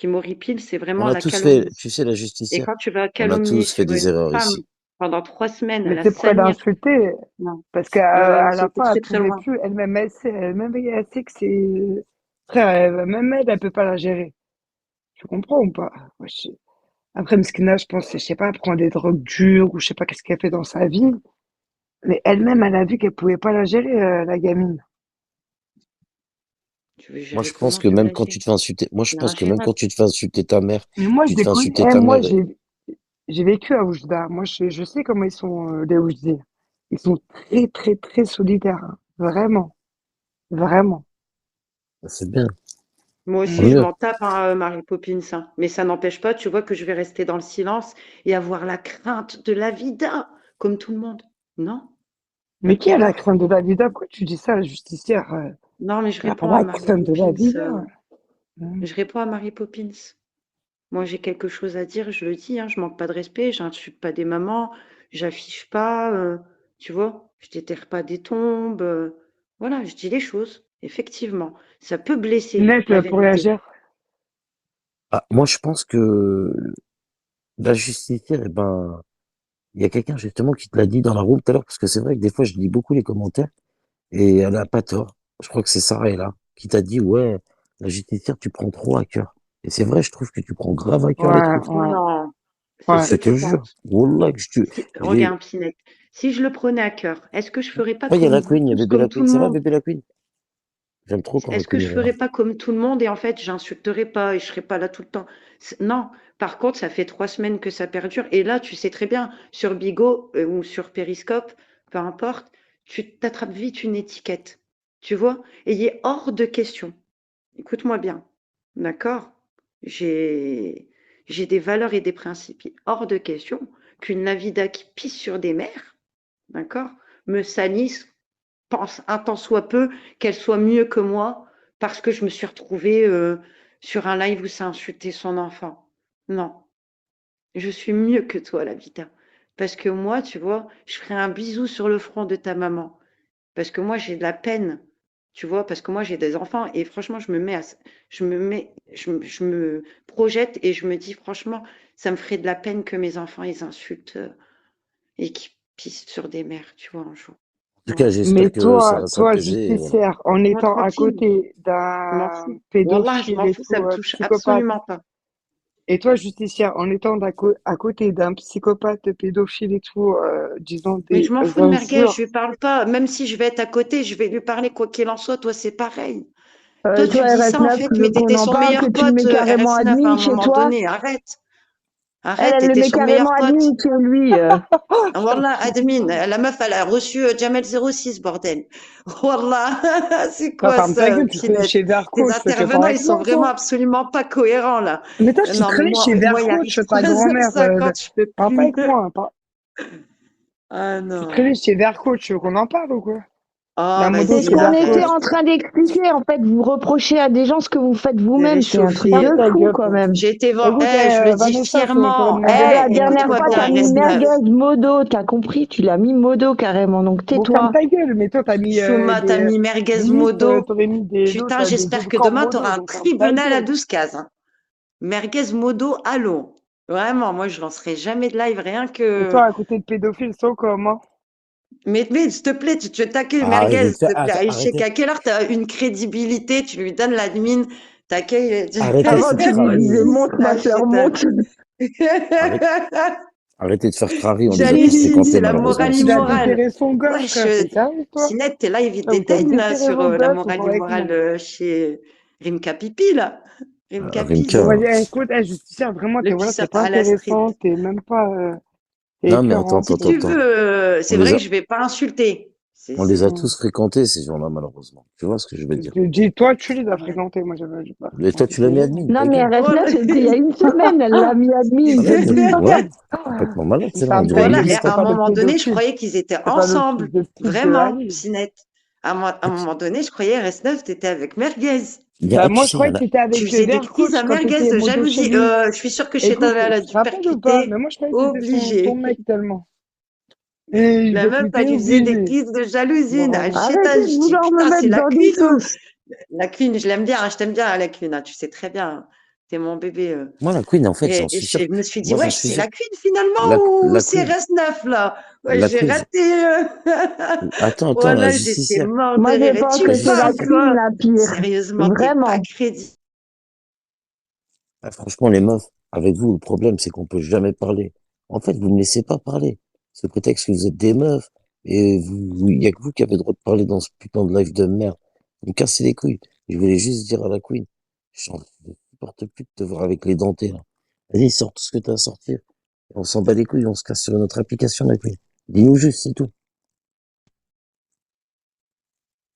m'horripile, c'est On vraiment a la tous fait, calomnie. tu sais, la Et justicière. quand tu vas On a calomnier tous fait sur des une erreurs femme ici. pendant 3 semaines, Mais la c'est pourquoi salir, l'insulter. non. Parce qu'à à la C'était fin, elle très, très pouvait loin. plus. Elle sait que c'est. Frère, même elle peut pas la gérer. Tu comprends ou pas? Moi, après, Mskina, je pense, je sais pas, elle prend des drogues dures ou je sais pas qu'est-ce qu'elle fait dans sa vie. Mais elle-même, elle a vu qu'elle pouvait pas la gérer, la gamine. Tu veux Moi, gérer je pense comment, que même quand t'imagines? tu te fais insulter, moi, je C'est pense que même quand ingérable. tu te fais insulter ta mère, Mais moi, je tu te les fais connais. insulter ta Moi, mère. j'ai vécu à Oujda. Moi, je sais comment ils sont, les Oujdi. Ils sont très, très, très solidaires, hein. Vraiment. Vraiment. C'est bien. Moi Tant aussi, je Mm. mieux. m'en tape, hein, Mary Poppins, hein. Mais ça n'empêche pas, tu vois, que je vais rester dans le silence et avoir la crainte de la vida, comme tout le monde. Non, pas Mais de qui a la pouvoir. crainte de la vida? Pourquoi tu dis ça, la justicière? Non, mais je Elle a pas réponds à la Mary crainte de la Poppins. vida. Mm. Je réponds à Mary Poppins. Moi, j'ai quelque chose à dire, je le dis, hein, je manque pas de respect, j'insulte pas des mamans, j'affiche pas, tu vois, je déterre pas des tombes. Voilà, je dis les choses, effectivement. Ça peut blesser, Net la pour vérité. réagir. Ah, moi, je pense que la justicière, eh ben, il y a quelqu'un justement qui te l'a dit dans la room tout à l'heure, parce que c'est vrai que des fois, je lis beaucoup les commentaires et elle a pas tort. Je crois que c'est Sarah là qui t'a dit, ouais, La justicière, tu prends trop à cœur. Et c'est vrai, je trouve que tu prends grave à cœur les Ouais, trucs. ouais, Non, c'est ouais. ce que Je te tu jure. penses. Wallah, que j'ai, Regarde, Pinette, si je le prenais à cœur, est-ce que je ferais pas oh, il y a comme la vous Queen, il y a tous, bébé la comme tout Queen. le Ça va, monde? bébé la Queen? J'aime trop quand la Est-ce que Queen je est là. ferais pas comme tout le monde et en fait, j'insulterais pas et je serais pas là tout le temps? Non. Par contre, ça fait 3 semaines que ça perdure. Et là, tu sais très bien, sur Bigo ou sur Periscope, peu importe, tu t'attrapes vite une étiquette. Tu vois? Et il est hors de question. Écoute-moi bien. D'accord? J'ai, j'ai des valeurs et des principes. Il est hors de question qu'une Navida qui pisse sur des mers, d'accord, me salisse, pense un tant soit peu qu'elle soit mieux que moi parce que je me suis retrouvée sur un live où ça insultait son enfant. Non, je suis mieux que toi, la Vita. Parce que moi, tu vois, je ferai un bisou sur le front de ta maman. Parce que moi, j'ai de la peine, tu vois, parce que moi, j'ai des enfants et franchement, je me projette et je me dis, franchement, ça me ferait de la peine que mes enfants, ils insultent et qu'ils pissent sur des mères, tu vois, un jour. En tout cas, Voilà. Mais j'espère que ça toi, va toi, s'apaiser. Et voilà. justicière, en Moi, étant à tranquille, côté je m'en d'un fous. Wallah, je pédophile m'en et fous, ça tout, me touche psychopathe, absolument pas. et toi, justicière, en étant à côté d'un psychopathe pédophile et tout, disons Mais des je m'en fous de merguez, je injures, lui parle pas. Même si je vais être à côté, je vais lui parler quoi qu'il en soit. Toi, c'est pareil. Toi, tu Toi, dis ça en RS9, fait, tu mais veux qu'on t'étais en son parle, que meilleur tu le pote, mets carrément RS9, à un admin chez moment toi? donné. Arrête. Elle, Arrête, elle le t'étais met son carrément meilleur pote. admin chez lui. Wallah, admin, la meuf, elle a reçu Jamel 06, bordel. Wallah, c'est toi, quoi ferme ta ça, gueule, tu traînais Pinette? chez Tes Vercoach, tu intervenants, parles ils avec sont moi, vraiment toi. absolument pas cohérents, là. Mais toi, tu Non, mais traînais moi, chez moi, il arrive Vercoach, ta grand-mère, 3h50, je peux parle pas plus. avec moi, Ah tu non. traînais chez Vercoach, tu veux qu'on en parle ou quoi? Oh, La moto C'est ce chez vas-y, qu'on était Vercoach. en arrête. train d'expliquer. En fait, vous reprochez à des gens ce que vous faites T'es vous-même. C'est un truc Ferme de réchauffé. ta fou, gueule, quand toi. même. J'ai été voir. Écoute, Je le dis Vanessa, c'est fièrement. mon bébé, La c'est mon dernière petit Écoute-moi fois, frère, t'as bien, mis gros RS9. bisous. merguez modo. T'as compris? Tu l'as mis modo carrément. Donc, Bon, ferme tais-toi. ta gueule, mais toi, t'as mis Chouma, t'as des. mis merguez Limite, modo. t'aurais mis des dos, Putain, des dos j'espère de que corps demain, tu modo, auras un donc ferme ta tribunal à gueule. 12 cases. Hein. Merguez modo, allô. Vraiment, moi, je lancerai jamais de live, rien Et que. toi, à côté de pédophile, c'est comment? Mais s'il te plaît, tu t'accueilles Arrêtez merguez, de s'il faire, te plaît. Je sais arrêtez, qu'à quelle heure tu as une crédibilité, tu lui donnes l'admin, t'accueilles. arrêtez de Avant, faire tu lui crari. disais, 06, monte, ma là, soeur, monte. Arrête, arrêtez de faire crari. On les a tous Jalousie, fréquentés, c'est la malheureusement, morale ces Il a gens-là. immorale. déterré son gosse, Wesh, frère, t'es sérieux, toi? Sinette, t'es là, il Putain, vous faites déteigne là, déterrer sur vos la gosses, vous morale parlez avec immorale moi. chez Rimka Pipi, là. Rimka Bon, Pis. Rimka. vas-y, écoute, justicière, vraiment, Le voilà, t'es pissap pas à la street. intéressant, t'es même pas t'es Non, mais attends, écœurant, attends, Si attends, quoi. tu attends. veux, On c'est les vrai a, que je vais pas insulter. on les a Mm. tous fréquentés, ces gens-là, malheureusement. Tu vois ce que je veux dire? Je te dis, toi, tu les as Ouais. fréquentés, moi, j'ai pas Et toi, fréquenté tu l'as ces mis gens. admin, Non, ta mais gueule. RS9, Voilà. c'était il y a une semaine. Elle l'a mis admin. Malade, C'est tout. ouais. Complètement malade, c'est là. On Ferme dirait ta une gueule, Voilà, et mais liste. t'es à un pas le moment donné, je pédophile. croyais qu'ils étaient T'es pas le fils ensemble. de pute de Vraiment, Ali. Sinette. À un moment donné, je croyais RS9, t'étais avec Merguez. Bah, moi, Tu je sais, il y croyais en que a. t'étais Tu avec faisais des crises Vercoach à quand Merguez t'étais de modo chez jalousie. lui. Je suis sûre que Écoute, Chétana, elle a tu te dû rappelles ou pas? percuter. Mais moi, je croyais que t'étais son Obligé. mec tellement. Et il La meuf, elle écoutait lui faisait des obligé. crises de jalousie. Bon, Arrêtez Chétane, de je dis, vouloir me putain, c'est mettre la dans du queen ou. sauce. La queen, je l'aime bien, hein, je t'aime bien, la queen. Hein, tu sais très bien. T'es mon bébé. Moi, la Queen, en fait, j'en Et suis sûr. je me suis dit, Moi, j'en wesh, suis c'est sûr. la queen finalement La, ou la c'est Queen, RS9 là? Ouais, la j'ai Queen. raté. Attends, attends, la Voilà, j'étais justicière. mort de Moi, rire. je Et pense tu La que me c'est la parles, justicière. clean, toi? la pire. Sérieusement, t'es pas Vraiment. crédible. Ah, franchement, les meufs, avec vous, le problème, c'est qu'on peut jamais parler. En fait, vous ne laissez pas parler. Ce prétexte que vous êtes des meufs, et il y a que vous qui avez le droit de parler dans ce putain de live de merde. Vous me cassez les couilles. Je voulais juste dire à la Queen, je ne supporte plus de te voir avec les dentées, là. Vas-y, sors tout ce que t'as à sortir. On s'en bat les couilles, on se casse sur notre application, la Queen. Dis-nous juste, c'est tout.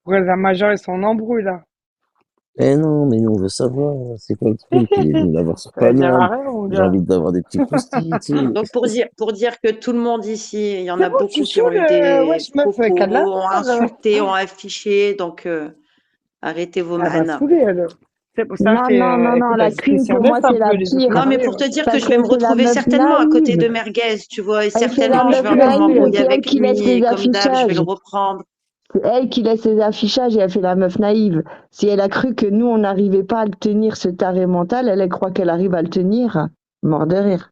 pourquoi la majeure, ils sont en embrouille, là? Eh non, mais nous, on veut savoir, c'est quoi le truc, il est venu l'avoir sur Ça veut dire Paname. rien, mon J'ai gars. envie d'avoir des petits croustilles, tu sais. Donc pour dire que tout le monde ici, il y en C'est a bon, tu beaucoup qui ont saoules, eu des wesh, meuf, qu'à de la propos, ont merde. insulté, ont affiché. Donc arrêtez vos Elle m'a manas. saoulé, elle. C'est pour ça Non, non, non, que, non. écoute, La la queen, justicière, pour moi, laisse un c'est peu la les autres pire. Non, mais parler, pour hein. te dire que Parce je vais que me c'est la retrouver meuf certainement à côté de naïve. Merguez, tu vois, et Et c'est la certainement je meuf vais Laisse-le, encore naïve. laisse-le. m'embrouiller C'est elle avec qui laisse lui les et comme d'hab, je vais le affichages. reprendre. C'est elle qui laisse les affichages et elle fait la meuf naïve. Si elle a cru que nous, on n'arrivait pas à le tenir, ce taré mental, elle croit qu'elle arrive à le tenir. Mort de rire.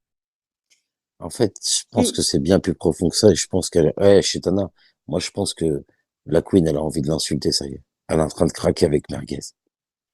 En fait, je pense que Qui c'est bien plus profond que ça et je pense qu'elle, ouais, Chétana, moi, je pense que la Queen, elle a envie de l'insulter, ça y est. Elle est en train de craquer avec Merguez.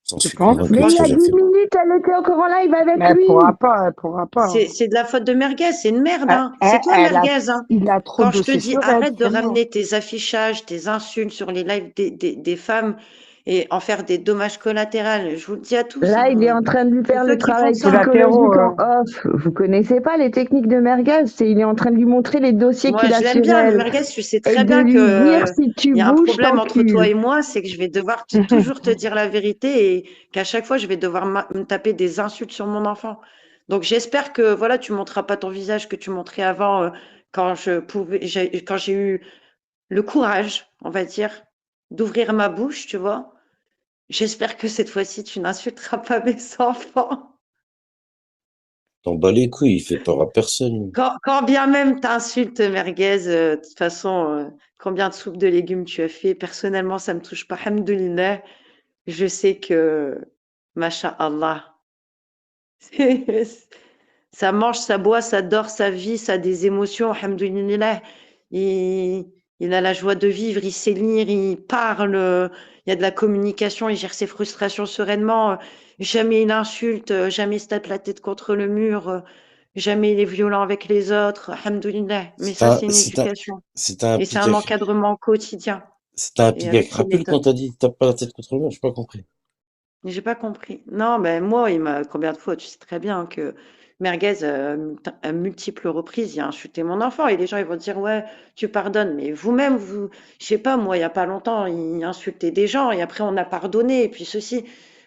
J'en Tu suis penses? convaincu Mais que il y tu a l'as 10 fait. minutes, elle était encore en live avec Mais elle lui. pourra pas, elle pourra pas. C'est de la faute de Merguez, c'est une merde, Elle, hein. C'est toi, elle a, Merguez, hein. il a trop Quand je te bossé dis sur elle, arrête de c'est mort. ramener tes affichages, tes insultes sur les lives des femmes et en faire des dommages collatéraux, je vous le dis à tous, Là, il est hein. en train de lui C'est faire ceux le qui font travail ça, hein. Collatéraux, psychologique en off. Vous connaissez pas les techniques de Merguez? Il est en train de lui montrer les dossiers Moi, qu'il je a l'aime sur bien, mais elle Merguez, tu sais et très de bien lui dire que si tu il y a un bouges, problème entre toi t'encules. et moi, c'est que je vais devoir toujours te dire la vérité et qu'à chaque fois, je vais devoir me taper des insultes sur mon enfant. Donc, j'espère que voilà, tu montreras pas ton visage que tu montrais avant quand quand j'ai eu le courage, on va dire, d'ouvrir ma bouche, tu vois. J'espère que cette fois-ci, tu n'insulteras pas mes enfants. T'en bats les couilles, il fait peur à personne. Quand bien même t'insultes Merguez, de toute façon, combien de soupes de légumes tu as fait, personnellement, ça me touche pas. Alhamdoulilah, je sais que, Masha'Allah, ça mange, ça boit, ça dort, ça vit, ça a des émotions, alhamdoulilah. Il, il a la joie de vivre, il sait lire, il parle, il y a de la communication, il gère ses frustrations sereinement. Jamais il insulte, jamais il se tape la tête contre le mur, jamais il est violent avec les autres, alhamdoulilah. Mais C'est ça, un, c'est une c'est un, éducation c'est un et c'est pic un à, encadrement quotidien c'est un et pic à avec les crapule quand méthodes. t'as dit tape pas la tête contre le mur, j'ai pas compris. J'ai pas compris. Non, ben moi, il m'a combien de fois, tu sais très bien que Merguez, à multiples reprises, il a insulté mon enfant et les gens ils vont dire ouais, tu pardonnes, mais vous-même, je sais pas, moi, il y a pas longtemps, il insultait des gens et après on a pardonné et puis ceci.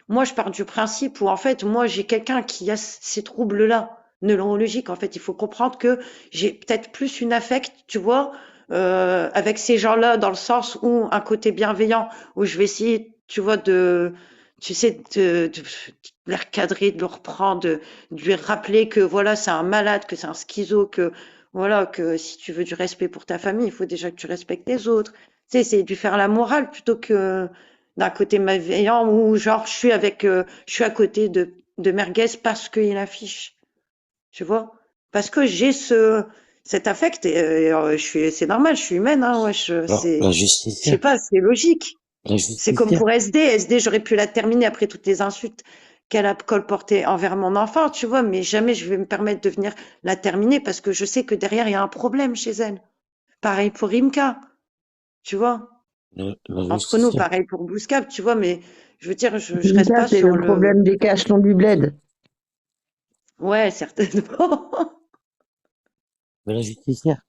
Moi, je pars du principe où en fait, moi, j'ai quelqu'un qui a ces troubles-là neurologiques. En fait, il faut comprendre que j'ai peut-être plus une affect, tu vois, avec ces gens-là dans le sens où un côté bienveillant où je vais essayer, tu vois, tu sais, de les recadrer, de le reprendre, de lui rappeler que voilà, c'est un malade, que c'est un schizo, que voilà, que si tu veux du respect pour ta famille, il faut déjà que tu respectes les autres. Tu sais, c'est de lui faire la morale plutôt que d'un côté malveillant où genre je suis à côté de Merguez parce qu'il affiche, tu vois, parce que j'ai cet affect et c'est normal, je suis humaine, hein, ouais, Alors, je sais pas, c'est logique. la C'est comme justicière, pour SD. SD, j'aurais pu la terminer après toutes les insultes qu'elle a colportées envers mon enfant, tu vois, mais jamais je vais me permettre de venir la terminer parce que je sais que derrière, il y a un problème chez elle. Pareil pour Rimka, tu vois. la Entre nous, justicière, pareil pour Bouscap, tu vois, mais je veux dire, je reste Ça, pas c'est sur le le. problème des cachetons du bled. Ouais, certainement. mais la justicière,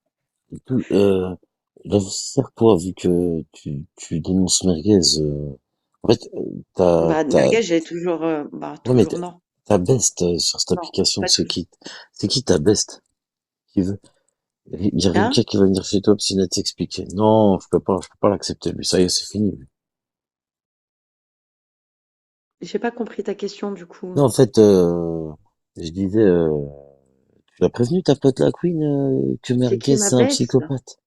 tout, la justicière, toi, vu que tu dénonces Merguez, en fait, Bah, t'as, Merguez, j'ai toujours. Bah, ouais, mais toujours non. ta best sur cette Non, application, pas toujours. c'est qui ta best qui veut? Il y a Hein? Rimka qui va venir chez toi, Psynet t'expliquer. Non, je peux pas l'accepter, lui. Ça y est, c'est fini, lui. J'ai pas compris ta question, du coup. Non, en fait, je disais, tu l'as prévenu, ta pote la Queen, que C'est qui Merguez, ma c'est un best? psychopathe.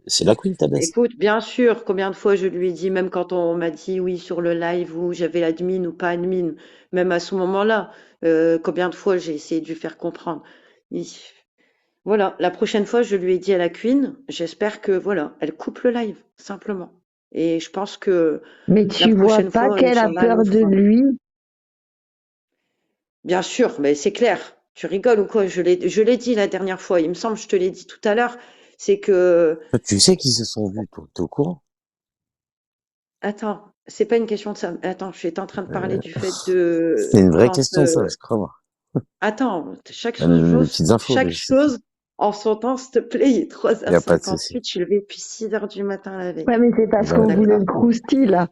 C'est la Queen, ta best. Écoute, bien sûr, combien de fois je lui ai dit, même quand on m'a dit oui sur le live où j'avais admin ou pas admin, même à ce moment-là, combien de fois j'ai essayé de lui faire comprendre. Il- Voilà, la prochaine fois, je lui ai dit à la Queen, j'espère que voilà, elle coupe le live, simplement. Et je pense que Mais la tu vois prochaine pas fois, qu'elle a Inch'Allah, elle peur le de fera. lui? Bien sûr, mais c'est clair. Tu rigoles ou quoi? Je l'ai dit la dernière fois, il me semble, je te l'ai dit tout à l'heure, c'est que Toi, tu sais qu'ils se sont vus, toi, t'es au courant? attends, c'est pas une question de ça. Attends, je suis en train de parler Euh, du fait c'est de une vraie quand. question, ça, je crois. Attends, Les petites infos, chaque mais je sais pas. chose en son temps, s'il te plaît. Il est Y a pas de souci. 3h58. Je suis levée depuis 6 heures du matin la veille. Ouais, mais c'est parce Bah, qu'on voulait D'accord? le crousti, là.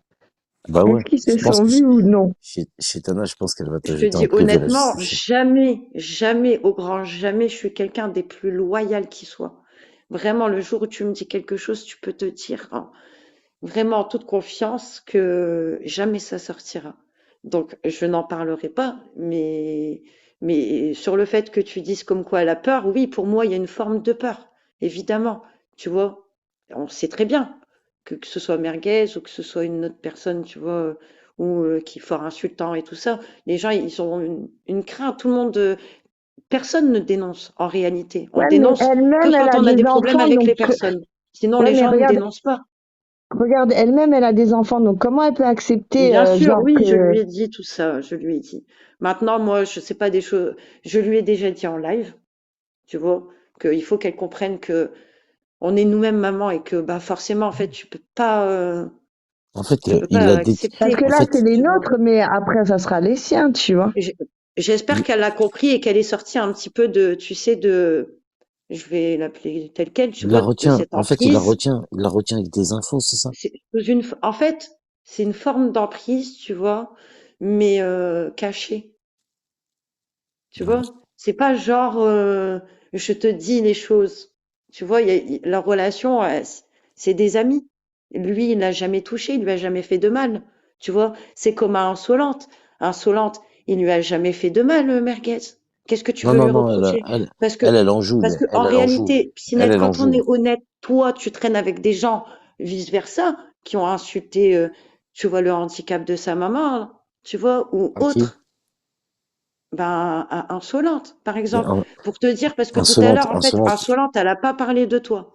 bah ouais. Est-ce qu'ils se Je pense sont que vus ou non? chez Tana, je pense qu'elle va Je te t'ajouter un dis privé, la honnêtement, justicière. jamais, jamais, au grand jamais, je suis quelqu'un des plus loyaux qui soit. Vraiment, le jour où tu me dis quelque chose, tu peux te dire, hein, vraiment en toute confiance que jamais ça sortira. Donc, je n'en parlerai pas, mais sur le fait que tu dises comme quoi elle a peur, oui, pour moi, il y a une forme de peur, évidemment. Tu vois, on sait très bien que ce soit Merguez ou que ce soit une autre personne, tu vois, ou qui est fort insultant et tout ça. Les gens, ils ont une crainte. Tout le monde, personne ne dénonce en réalité. On Ouais, mais dénonce que elle-même, elle quand a on a des des problèmes enfants, avec donc... les personnes. Sinon, Ouais, les mais gens ne regarde, dénoncent pas. Regarde, elle-même, elle a des enfants, donc comment elle peut accepter, Bien sûr, genre oui, je que... lui ai dit tout ça, je lui ai dit. Maintenant, moi, je sais pas des choses, je lui ai déjà dit en live, tu vois, qu'il faut qu'elle comprenne que on est nous-mêmes maman et que bah forcément, en fait, En fait, tu peux il pas l'a dé Parce accepter, que en là, fait, c'est les tu vois. nôtres, mais après, ça sera les siens, tu vois. J- J'espère il qu'elle a compris et qu'elle est sortie un petit peu de, tu sais, je vais l'appeler telle quelle, tu il la vois, de retient. cette En fait, il la emprise. retient. Il la retient avec des infos, c'est ça? En fait, c'est une forme d'emprise, tu vois, mais cachée. Tu Ah ouais. vois? C'est pas genre, je te dis les choses. Tu vois, la relation, c'est des amis. Lui, il l'a jamais touché, il lui a jamais fait de mal. Tu vois? C'est comme à Insolente. Insolente, il lui a jamais fait de mal, Merguez. Qu'est-ce que tu Non, veux non, lui non, reprocher? Parce que, elle en joue, parce que en elle en joue. réalité, Elle, Pinette, elle en quand on joue. est honnête, toi, tu traînes avec des gens, vice-versa, qui ont insulté, tu vois, le handicap de sa maman, tu vois, ou À qui? autre. Ben, Insolente, par Mais exemple, pour te dire, parce que tout à insolente, l'heure, en fait, insolente. Insolente, elle a pas parlé de toi.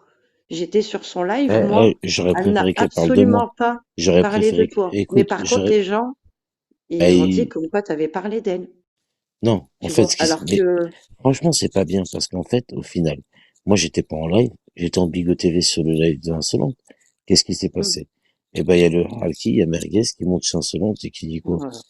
J'étais sur son live, moi, J'aurais elle n'a préféré qu'elle parle de moi. absolument pas J'aurais parlé de préféré, toi. Mais écoute, par contre, les gens, ils ont dit eh, comme quoi tu avais parlé d'elle, non, en tu fait, vois. Alors mais que, franchement, c'est pas bien parce qu'en fait, au final, moi, j'étais pas en live, j'étais en Bigo TV sur le live de Insolente. Qu'est-ce qui s'est hmm, passé? Eh ben, il y a le Halki, il y a Merguez qui monte chez Insolente et qui dit quoi? voilà,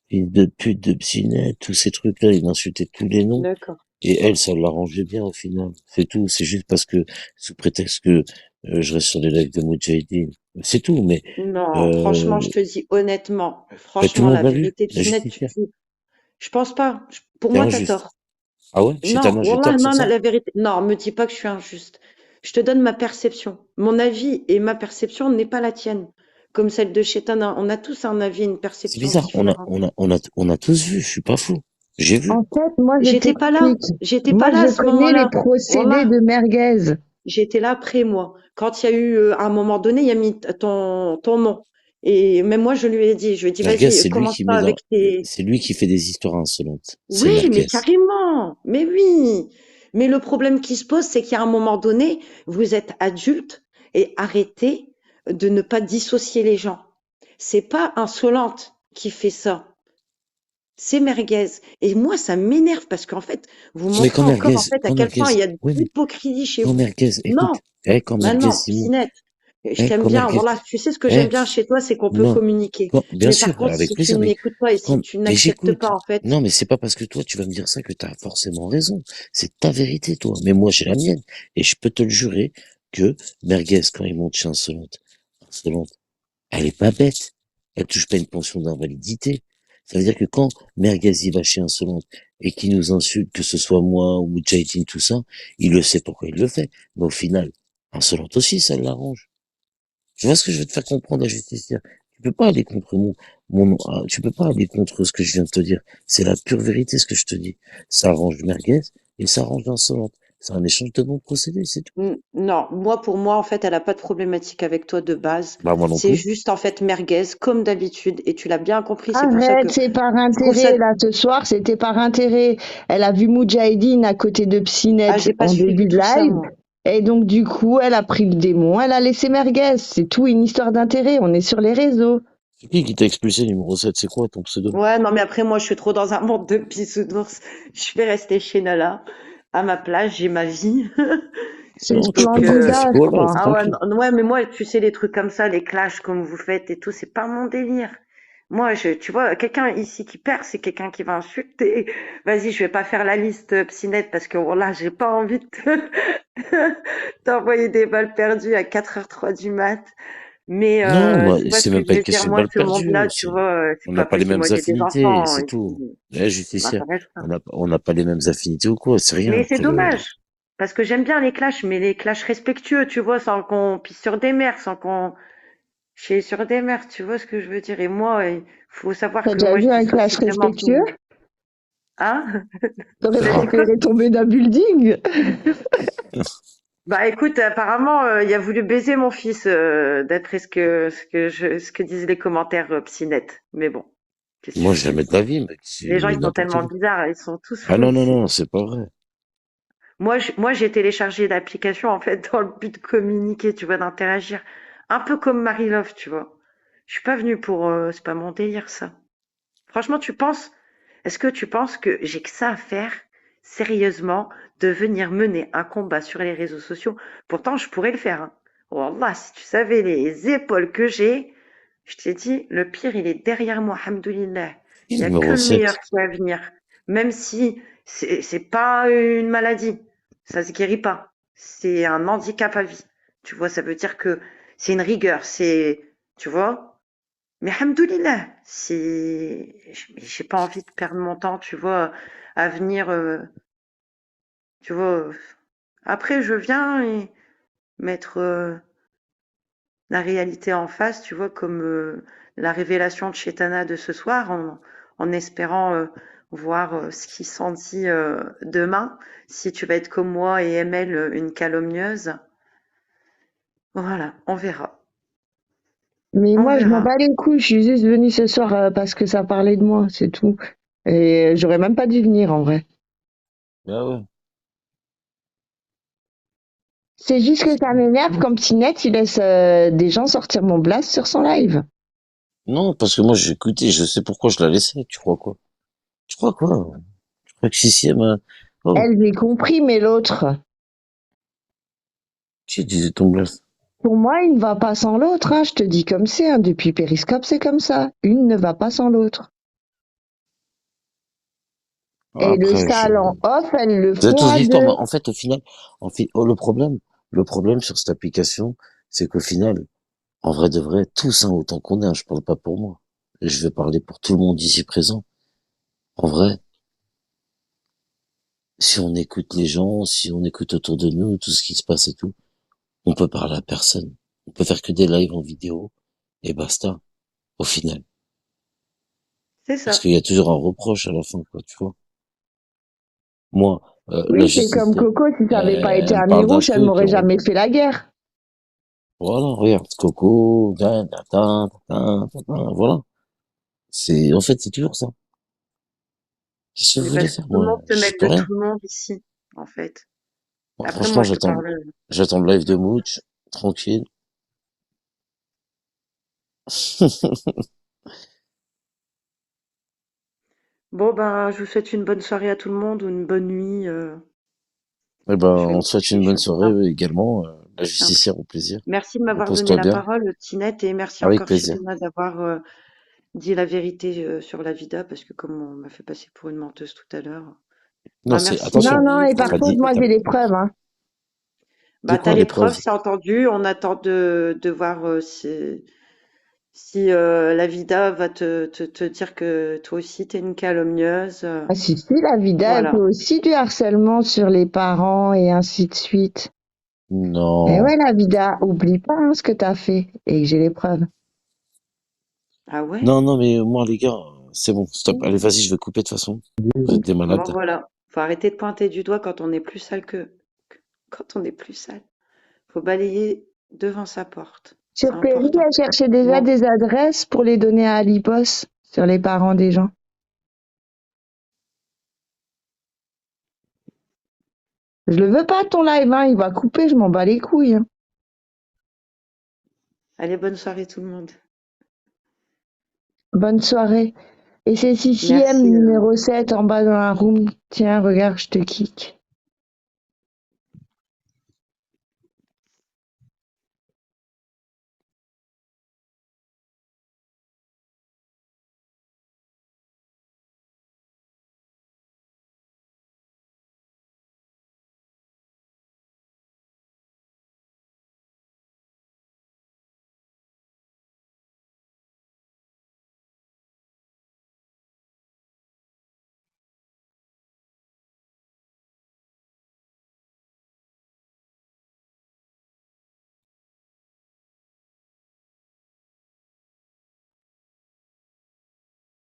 Fille de pute, de psynette, tous ces trucs-là, il insultait tous les noms. d'accord. Et elle, ça l'arrangeait bien au final. C'est tout. C'est juste parce que, sous prétexte que je reste sur les lives de Mujahideen. C'est tout. Mais Non, euh, franchement, je te dis honnêtement, ben, tout le franchement, monde la l'a vu, vérité, la Pinette, justicière. je pense pas. Pour T'es moi, t'as injuste. tort. Ah ouais? Chez Non, Tana, j'ai wallah, tort sur non, ça? la vérité. Non, me dis pas que je suis injuste. Je te donne ma perception. Mon avis et ma perception n'est pas la tienne. Comme celle de Chétana. On a tous un avis, une C'est perception bizarre. différente. On a tous vu. Je suis pas fou. J'ai vu. En fait, moi, je J'étais pas là. t'explique. J'étais pas Moi, là je à ce connais les moment-là. procédés Wallah, de merguez. j'étais là après moi. Quand il y a eu, à un moment donné, il y a mis ton nom. Et même moi, je lui ai dit, Merguez, vas-y, commence pas avec tes, c'est lui qui fait des histoires insolentes. C'est oui, mais Merguez. carrément. Mais oui. Mais le problème qui se pose, c'est qu'à un moment donné, vous êtes adulte et arrêtez de ne pas dissocier les gens. C'est pas Insolente qui fait ça. C'est Merguez. Et moi, ça m'énerve parce qu'en fait, vous Mais montrez encore, en fait, à quand quel Merguez, point il y a de oui, mais l'hypocrisie chez quand vous. Merguez, écoute, Non, quand Merguez, maintenant, dis-moi, Pinette, je t'aime quand bien. Merguez, Voilà, tu sais ce que j'aime eh, bien chez toi, c'est qu'on peut non, communiquer. bien Mais par sûr, contre, avec si tu plaisir, ne m'écoutes pas et si tu mais n'acceptes j'écoute. pas, en fait, Non, mais c'est pas parce que toi, tu vas me dire ça que t'as forcément raison. C'est ta vérité, toi. Mais moi, j'ai la mienne. Et je peux te le jurer que Merguez, quand il monte chez Insolente, elle est pas bête. Elle touche pas une pension d'invalidité. Ça veut dire que quand Merguez y va chez Insolente et qu'il nous insulte, que ce soit moi ou Mujahideen, tout ça, il le sait pourquoi il le fait. Mais au final, Insolente aussi, ça l'arrange. Tu vois ce que je veux te faire comprendre, la justicière? Tu peux pas aller contre tu peux pas aller contre ce que je viens de te dire. C'est la pure vérité, ce que je te dis. Ça arrange Merguez et ça arrange l'insolente. C'est un échange de bons procédés, c'est tout. Non, moi, pour moi, en fait, elle a pas de problématique avec toi de base. Bah, moi non C'est plus. juste, en fait, Merguez, comme d'habitude, et tu l'as bien compris. C'est pour ça Arrête, que c'est par je trouve ça. intérêt. Là, ce soir, c'était par intérêt. Elle a vu Moudjahidine à côté de Ah, Psinette j'ai pas en début suivi de tout ça, live. moi. Et donc, du coup, elle a pris le démon, elle a laissé merguez. C'est tout une histoire d'intérêt. On est sur les réseaux. C'est qui t'a expulsé numéro 7? C'est quoi ton pseudo? Ouais, non, mais après, moi, je suis trop dans un monde de bisounours. Je vais rester chez Nala. À ma place, j'ai ma vie. C'est le Non, plan de tu Judas, je peux, là, crois. Ah ouais, tranquille. ouais, mais moi, tu sais, les trucs comme ça, les clashs comme vous faites et tout, c'est pas mon délire. Moi, tu vois, quelqu'un ici qui perd, c'est quelqu'un qui va insulter. Vas-y, je vais pas faire la liste Psynet parce que voilà, j'ai pas envie de t'envoyer des balles perdues à 4h03 du mat. Mais Non, moi, tu vois ce c'est que même je pas une veux dire, question de moi, balle ce perdue. monde-là, tu vois, c'est On n'a pas pas les possible. mêmes Moi, j'ai des affinités, enfants c'est et tout. puis, ça Justicière. m'intéresse pas. On n'a pas les mêmes affinités ou quoi, c'est rien. Mais c'est Après, dommage, parce que j'aime bien les clashs, mais les clashs respectueux, tu vois, sans qu'on pisse sur des mères, sans qu'on chie sur des mères, tu vois ce que je veux dire. Et moi, il faut savoir T'as que déjà moi, je vu un clash dissocie vraiment tout le respectueux? monde. Hein? T'aurais T'as dit quoi? préféré tomber d'un building? Bah écoute, apparemment, il a voulu baiser mon fils, d'après ce que disent les commentaires Psynet. Mais bon, qu'est-ce que moi, tu veux? jamais de la vie, mec. C'est Les gens, ils sont n'importe tellement quoi. bizarres, ils sont tous Ah fous non, non, ici. non, c'est pas vrai. Moi, j'ai téléchargé l'application en fait dans le but de communiquer, tu vois, d'interagir. Un peu comme Marie-Love, tu vois. Je suis pas venue pour, c'est pas mon délire, ça. Franchement, est-ce que tu penses que j'ai que ça à faire, sérieusement, de venir mener un combat sur les réseaux sociaux? Pourtant, je pourrais le faire, hein. Wallah, si tu savais les épaules que j'ai, je t'ai dit, le pire, il est derrière moi, alhamdoulilah. Et Il y a que numéro le meilleur 7. qui va venir. Même si c'est pas une maladie. Ça se guérit pas. C'est un handicap à vie. Tu vois, ça veut dire que c'est une rigueur. Tu vois? Mais alhamdoulilah, j'ai pas envie de perdre mon temps, tu vois, à venir, tu vois. Après, je viens et mettre la réalité en face, tu vois, comme la révélation de Chétana de ce soir, en espérant voir ce qui s'en dit demain, si tu vas être comme moi et ML, une calomnieuse. Voilà, on verra. Mais On moi, je m'en verra. bats les couilles. Je suis juste venue ce soir parce que ça parlait de moi, c'est tout. Et j'aurais même pas dû venir en vrai. Ah ouais. C'est juste que C'est ça bon. m'énerve quand Pinette, il laisse des gens sortir mon blast sur son live. Non, parce que moi, j'ai écouté, je sais pourquoi je la laissais. Tu crois quoi? Tu crois quoi? Tu crois que sixième, oh, Elle, j'ai compris, mais l'autre, qui disait ton blast? pour moi, il ne va pas sans l'autre. Hein. Je te dis comme c'est. Hein. Depuis Périscope, c'est comme ça. Une ne va pas sans l'autre. Et le Après, sale en off, elles le vous êtes font tous à histoires, mais deux. en fait, au final, oh, le problème sur cette application, c'est qu'au final, en vrai de vrai, tous, hein, autant qu'on est, hein, je parle pas pour moi. Et je vais parler pour tout le monde ici présent. En vrai, si on écoute les gens, si on écoute autour de nous, tout ce qui se passe et tout, on peut parler à personne. On peut faire que des lives en vidéo, et basta, au final. C'est Parce ça. qu'il y a toujours un reproche à la fin, quoi, tu vois. Moi, Oui, la c'est justice, comme Coco. Si ça avait pas été elle me parle d'un Amirouche, elle truc, m'aurait jamais fait la guerre. voilà, regarde, Coco, voilà. En fait, c'est toujours ça. Qu'est-ce que vous Mais voulez parce que faire, tout le moi? monde se J'y mêle peux de rien. tout le monde ici, en fait. Moi, Après, franchement, moi, je te parle. j'attends le live de Mooch, tranquille. Bon, ben, je vous souhaite une bonne soirée à tout le monde ou une bonne nuit. Eh ben, Je vais on me te souhaite coucher, une je suis bonne un peu soirée tard. également, la Je suis un peu- justicière au plaisir. Merci de m'avoir donné Repose-toi la bien, parole, Tinette, et merci avec encore, plaisir. Chitena, d'avoir dit la vérité sur la vida, parce que comme on m'a fait passer pour une menteuse tout à l'heure. Non, Bah, c'est, merci, Non, attention, non, et par t'as contre, dit, moi, j'ai les preuves. Hein. de Bah, t'as quoi les preuves, l'épreuve? c'est entendu. On attend de voir si la vida va te dire que toi aussi, t'es une calomnieuse. Ah si, la vida, elle fait Voilà. aussi du harcèlement sur les parents et ainsi de suite. Et Non. ouais, la vida, oublie pas hein, ce que t'as fait et que j'ai les preuves. Ah ouais? Non, non, mais moi, les gars, c'est bon, stop. Allez, vas-y, je vais couper de toute façon. Vous êtes des Bon, malades. voilà. Faut arrêter de pointer du doigt quand on est plus sale quand on est plus sale. Faut balayer devant sa porte. C'est Sur Perry, important. elle cherchait déjà Bon. des adresses pour les donner à Alipos sur les parents des gens. Je le veux pas ton live, hein, il va couper, je m'en bats les couilles. Hein. Allez, bonne soirée tout le monde. Bonne soirée. Et c'est CCM Merci. numéro 7 en bas dans la room. Tiens, regarde, je te kick.